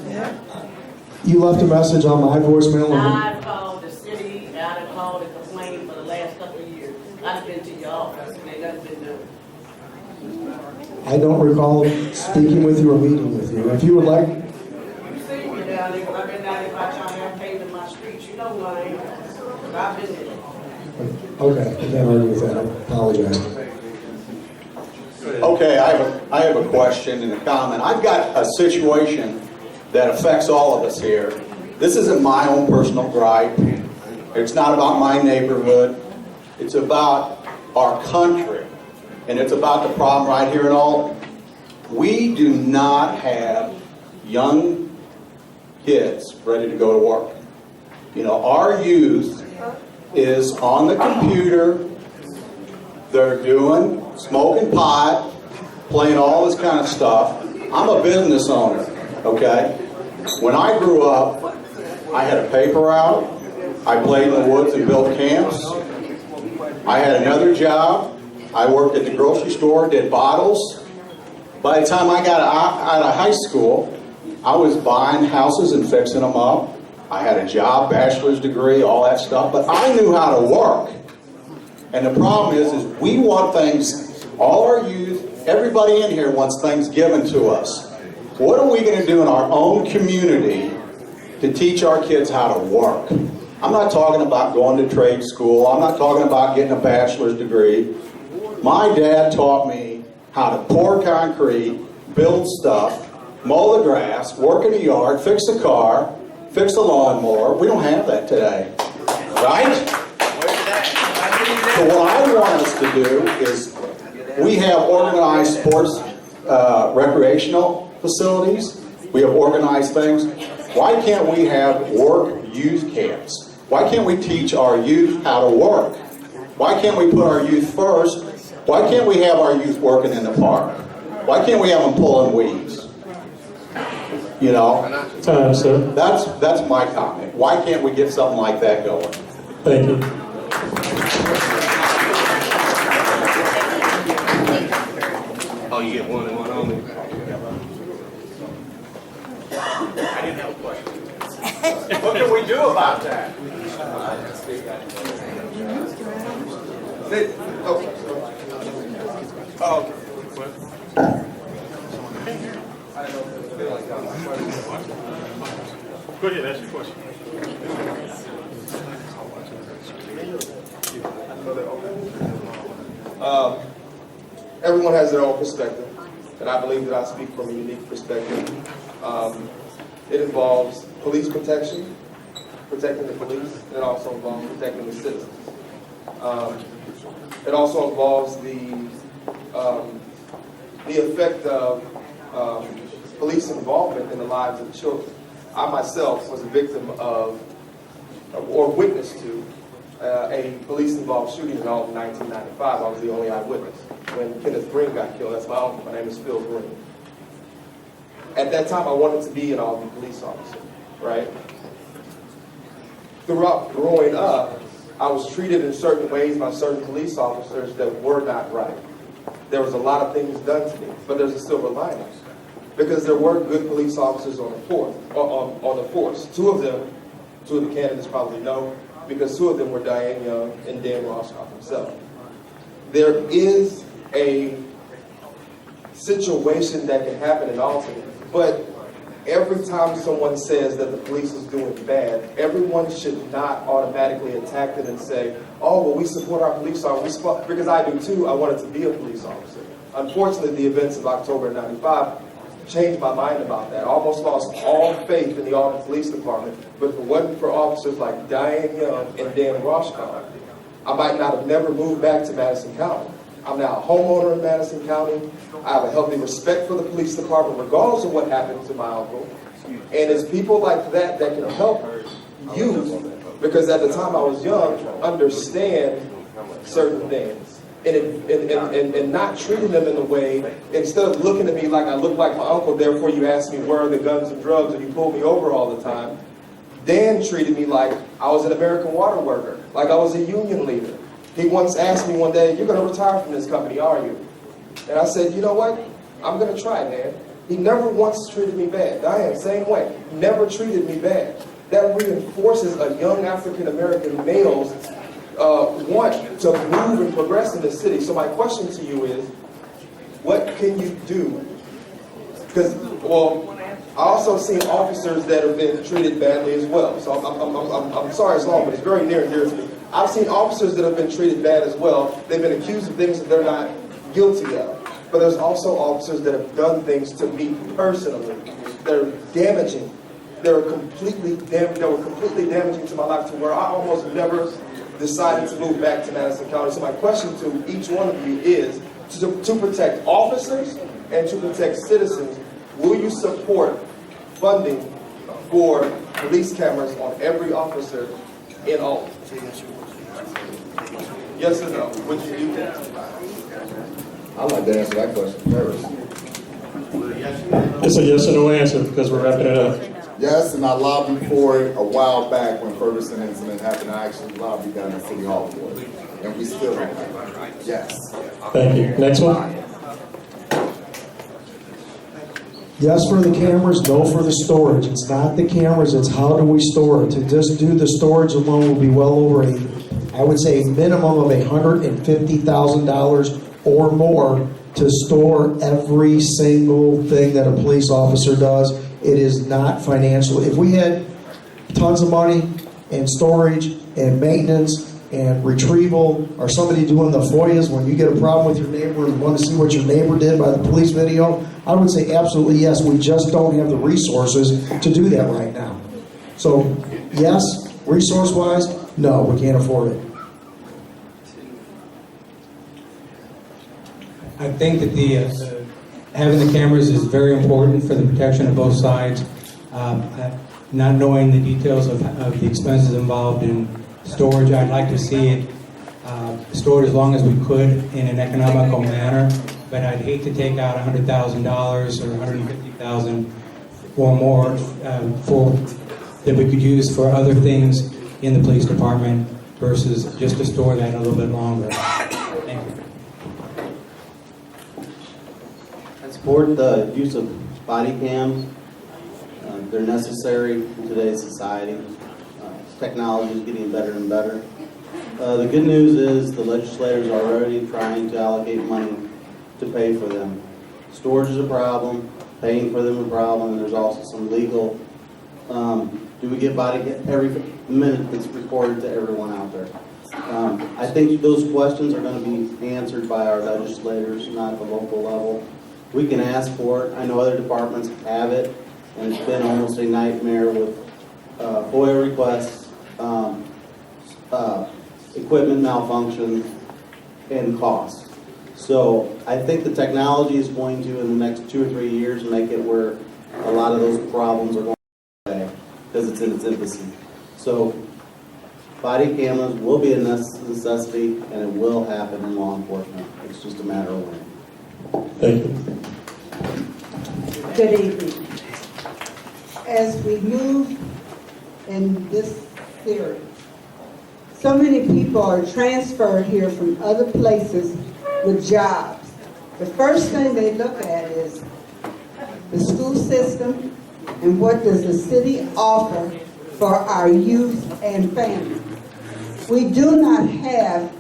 You left a message on my voicemail. I've called the city, I've called and complained for the last couple of years. I've been to your office and ain't nothing been done. I don't recall speaking with you or meeting with you. If you would like. You see me down there, I've been down there by trying to have paved in my streets. You know who I am. I've been there. Okay, I can't argue with that. I apologize. Okay, I have a question and a comment. I've got a situation that affects all of us here. This isn't my own personal gripe. It's not about my neighborhood. It's about our country. And it's about the problem right here in Alton. We do not have young kids ready to go to work. You know, our youth is on the computer. They're smoking pot, playing all this kind of stuff. I'm a business owner, okay? When I grew up, I had a paper route, I played in the woods and built camps. I had another job. I worked at the grocery store, did bottles. By the time I got out of high school, I was buying houses and fixing them up. I had a job, bachelor's degree, all that stuff, but I knew how to work. And the problem is we want things, all our youth, everybody in here wants things given to us. What are we going to do in our own community to teach our kids how to work? I'm not talking about going to trade school. I'm not talking about getting a bachelor's degree. My dad taught me how to pour concrete, build stuff, mow the grass, work in the yard, fix a car, fix a lawnmower. We don't have that today, right? So what I want us to do is we have organized sports, recreational facilities. We have organized things. Why can't we have work youth camps? Why can't we teach our youth how to work? Why can't we put our youth first? Why can't we have our youth working in the park? Why can't we have them pulling weeds? You know? Time, sir. That's my comment. Why can't we get something like that going? Thank you. Oh, you get one and one only. I didn't have a question. What can we do about that? Go ahead, ask your question. Everyone has their own perspective, and I believe that I speak from a unique perspective. It involves police protection, protecting the police, and it also involves protecting the citizens. It also involves the effect of police involvement in the lives of children. I myself was a victim of, or witness to, a police-involved shooting in Alton in 1995. I was the only eyewitness when Kenneth Green got killed. That's my uncle. My name is Phil Green. At that time, I wanted to be an Alton police officer, right? Throughout growing up, I was treated in certain ways by certain police officers that were not right. There was a lot of things done to me, but there's a silver lining. Because there were good police officers on the force. Two of the candidates probably know, because two of them were Diane Young and Dan Rauschkolb himself. There is a situation that can happen in Alton, but every time someone says that the police is doing bad, everyone should not automatically attack them and say, oh, well, we support our police officers. Because I do too. I wanted to be a police officer. Unfortunately, the events of October 95 changed my mind about that. I almost lost all faith in the Alton Police Department, but if it wasn't for officers like Diane Young and Dan Rauschkolb, I might not have never moved back to Madison County. I'm now a homeowner in Madison County. I have a healthy respect for the police department, regardless of what happened to my uncle. And it's people like that that can help you, because at the time I was young, understand certain things. And not treating them in a way, instead of looking at me like I look like my uncle, therefore you ask me where are the guns and drugs and you pull me over all the time. Dan treated me like I was an American water worker, like I was a union leader. He once asked me one day, you're going to retire from this company, are you? And I said, you know what? I'm going to try, Dan. He never once treated me bad. Diane, same way. Never treated me bad. That reinforces a young African-American male's want to move and progress in the city. So my question to you is, what can you do? Because, well, I also seen officers that have been treated badly as well. So I'm sorry it's long, but it's very near and dear to me. I've seen officers that have been treated bad as well. They've been accused of things that they're not guilty of. But there's also officers that have done things to me personally that are damaging. They were completely damaging to my life, to where I almost never decided to move back to Madison County. So my question to each one of you is, to protect officers and to protect citizens, will you support funding for police cameras on every officer in Alton? Yes or no? Would you do that? I'd like to answer that question first. It's a yes or no answer because we're wrapping it up. Yes, and I lobbied for it a while back when Ferguson incident happened. I actually lobbied down at City Hall for it, and we still don't have it. Yes. Thank you. Next one. Yes for the cameras, no for the storage. It's not the cameras, it's how do we store it. To just do the storage alone will be well over I would say a minimum of $150,000 or more to store every single thing that a police officer does. It is not financial. If we had tons of money and storage and maintenance and retrieval, or somebody doing the FOIAs when you get a problem with your neighbor and want to see what your neighbor did by the police video, I would say absolutely yes. We just don't have the resources to do that right now. So yes, resource-wise, no, we can't afford it. I think that having the cameras is very important for the protection of both sides. Not knowing the details of the expenses involved in storage, I'd like to see it stored as long as we could in an economical manner, but I'd hate to take out $100,000 or $150,000 or more that we could use for other things in the police department versus just to store that a little bit longer. Thank you. I support the use of body cams. They're necessary in today's society. Technology is getting better and better. The good news is the legislators are already trying to allocate money to pay for them. Storage is a problem, paying for them is a problem, and there's also some legal, do we get body cam every minute that's recorded to everyone out there? I think those questions are going to be answered by our legislators, not at the local level. We can ask for it. I know other departments have it, and it's been almost a nightmare with FOIA requests, equipment malfunction, and cost. So I think the technology is going to, in the next 2 or 3 years, make it where a lot of those problems are going away because it's in its infancy. So body cameras will be a necessity, and it will happen in law enforcement. It's just a matter of when. Thank you. Good evening. As we move in this series, so many people are transferred here from other places with jobs. The first thing they look at is the school system and what does the city offer for our youth and families. We do not have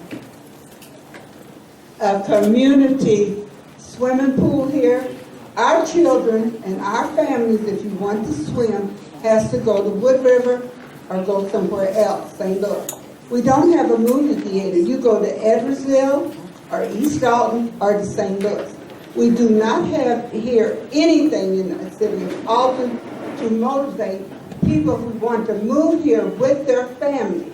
a community swimming pool here. Our children and our families, if you want to swim, has to go to Wood River or go somewhere else, St. Louis. We don't have a movie theater. You go to Edwardsville or East Alton or to St. Louis. We do not have here anything in the city of Alton to motivate people who want to move here with their family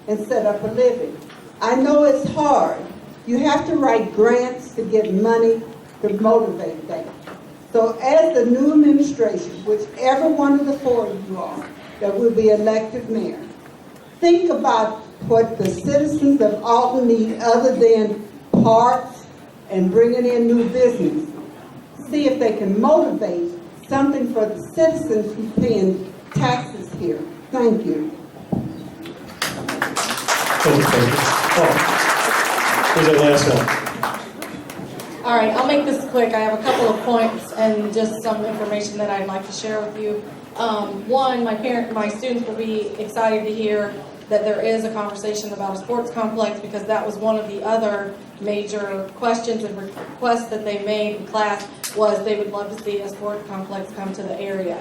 and set up a living. I know it's hard. You have to write grants to get money to motivate them. So as the new administration, whichever one of the four of you are that will be elected mayor, think about what the citizens of Alton need other than parks and bringing in new business. See if they can motivate something for the citizens who paying taxes here. Thank you. Thank you. Here's the last one. All right, I'll make this quick. I have a couple of points and just some information that I'd like to share with you. One, my students will be excited to hear that there is a conversation about a sports complex, because that was one of the other major questions and requests that they made in class, was they would love to see a sports complex come to the area.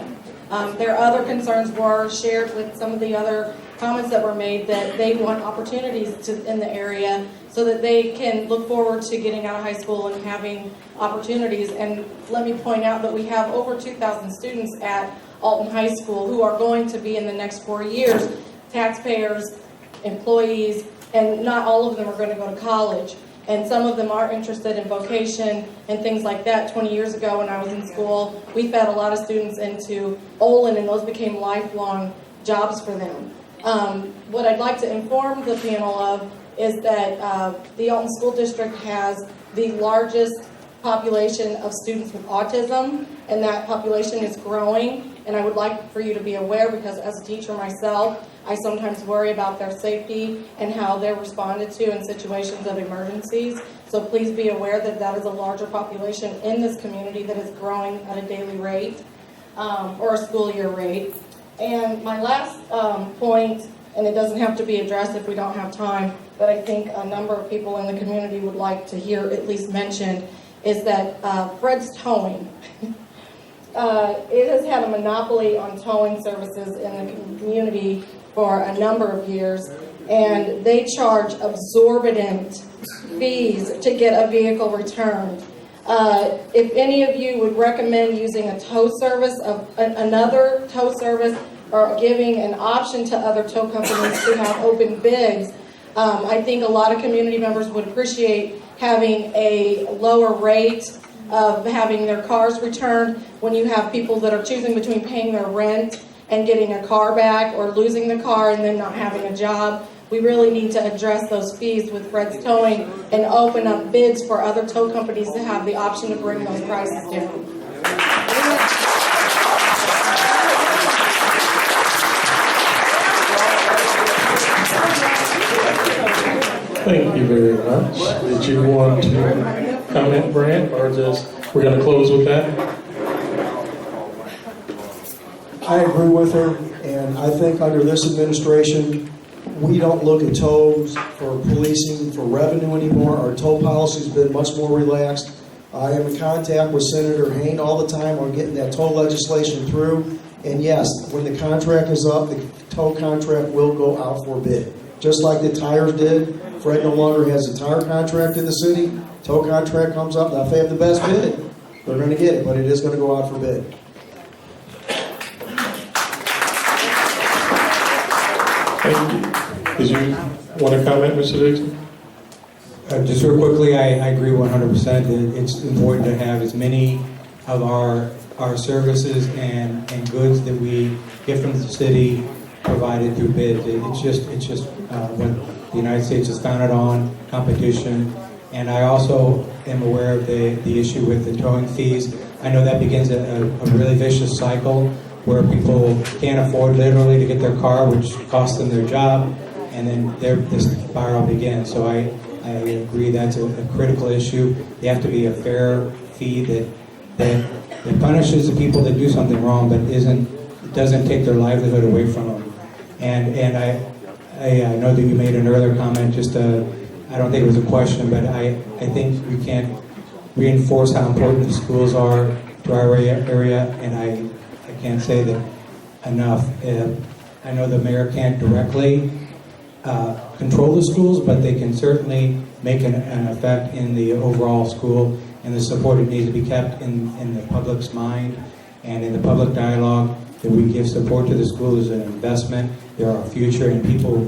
Their other concerns were shared with some of the other comments that were made, that they want opportunities in the area so that they can look forward to getting out of high school and having opportunities. And let me point out that we have over 2,000 students at Alton High School who are going to be in the next 4 years taxpayers, employees, and not all of them are going to go to college. And some of them are interested in vocation and things like that. 20 years ago when I was in school, we fed a lot of students into Olin, and those became lifelong jobs for them. What I'd like to inform the panel of is that the Alton School District has the largest population of students with autism, and that population is growing. And I would like for you to be aware, because as a teacher myself, I sometimes worry about their safety and how they're responded to in situations of emergencies. So please be aware that that is a larger population in this community that is growing at a daily rate, or a school year rate. And my last point, and it doesn't have to be addressed if we don't have time, but I think a number of people in the community would like to hear at least mentioned, is that Fred's Towing. It has had a monopoly on towing services in the community for a number of years, and they charge exorbitant fees to get a vehicle returned. If any of you would recommend using a tow service, another tow service, or giving an option to other tow companies to have open bids, I think a lot of community members would appreciate having a lower rate of having their cars returned when you have people that are choosing between paying their rent and getting a car back, or losing the car and then not having a job. We really need to address those fees with Fred's Towing and open up bids for other tow companies to have the option to bring those prices down. Thank you very much. Did you want to comment, Brant, or just, we're going to close with that? I agree with her, and I think under this administration, we don't look at tolls for policing for revenue anymore. Our toll policy's been much more relaxed. I am in contact with Senator Hayne all the time on getting that toll legislation through. And yes, when the contract is up, the toll contract will go out for bid. Just like the tires did. Fred no longer has a tire contract in the city. Tow contract comes up. Now, if they have the best bid, they're going to get it, but it is going to go out for bid. Thank you. Did you want to comment, Mr. Dixon? Just real quickly, I agree 100%. It's important to have as many of our services and goods that we get from the city provided through bids. It's just what the United States is founded on, competition. And I also am aware of the issue with the towing fees. I know that begins a really vicious cycle where people can't afford literally to get their car, which costs them their job, and then this spiral begins. So I agree that's a critical issue. There have to be a fair fee that punishes the people that do something wrong, but doesn't take their livelihood away from them. And I know that you made an earlier comment, I don't think it was a question, but I think we can't reinforce how important the schools are to our area, and I can't say that enough. I know the mayor can't directly control the schools, but they can certainly make an effect in the overall school, and the support that needs to be kept in the public's mind and in the public dialogue, that we give support to the school as an investment. They're our future, and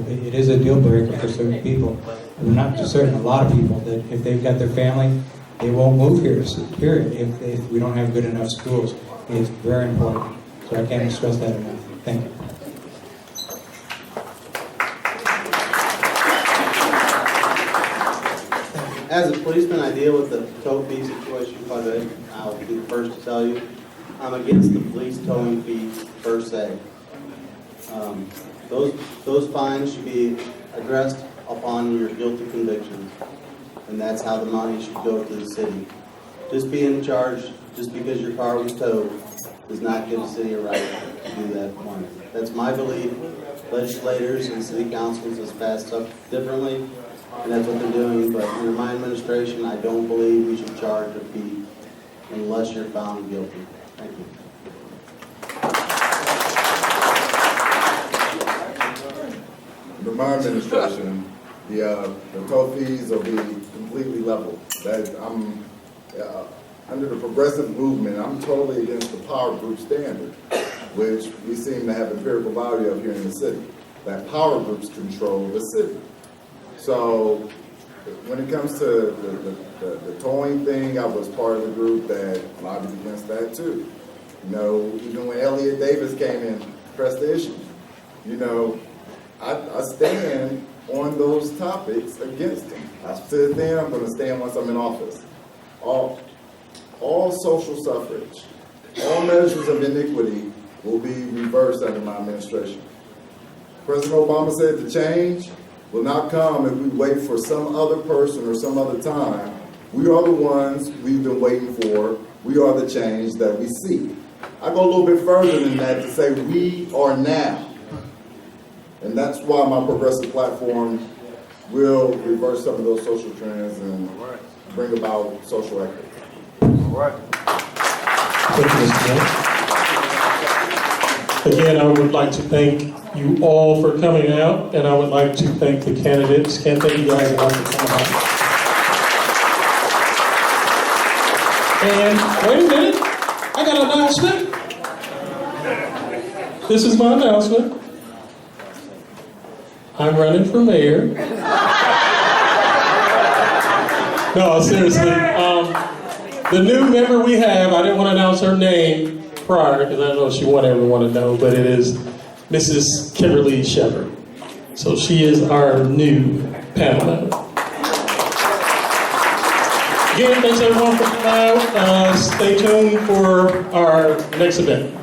it is a deal breaker for certain people. Not just certain, a lot of people, that if they've got their family, they won't move here, period, if we don't have good enough schools. It's very important. So I can't stress that enough. Thank you. As a policeman, I deal with the tow fee situation quite a bit. I'll be the first to tell you, I'm against the police towing fees per se. Those fines should be addressed upon your guilty convictions, and that's how the money should go to the city. Just being charged just because your car was towed does not give the city a right to do that money. That's my belief. Legislators and city councils has passed stuff differently, and that's what they're doing. But under my administration, I don't believe we should charge a fee unless you're found guilty. Thank you. Under my administration, the toll fees will be completely leveled. Under the progressive movement, I'm totally against the power group standard, which we seem to have empirical value of here in the city. That power groups control the city. So when it comes to the towing thing, I was part of the group that lobbied against that too. You know, even when Elliot Davis came in, pressed the issue. You know, I stand on those topics against them. I stood there, I'm going to stand once I'm in office. all social suffrage, all measures of iniquity will be reversed under my administration. President Obama said the change will not come if we wait for some other person or some other time. We are the ones we've been waiting for. We are the change that we seek. I go a little bit further than that to say we are now. And that's why my progressive platform will reverse some of those social trends and bring about social equity. All right. Again, I would like to thank you all for coming out, and I would like to thank the candidates. Can't thank you guys enough for coming out. And wait a minute, I got an announcement. This is my announcement. I'm running for mayor. No, seriously. The new member we have, I didn't want to announce her name prior because I know she wanted everyone to know, but it is Mrs. Kimberly Shepard. So she is our new panel member. Again, thanks everyone for coming out. Stay tuned for our next event.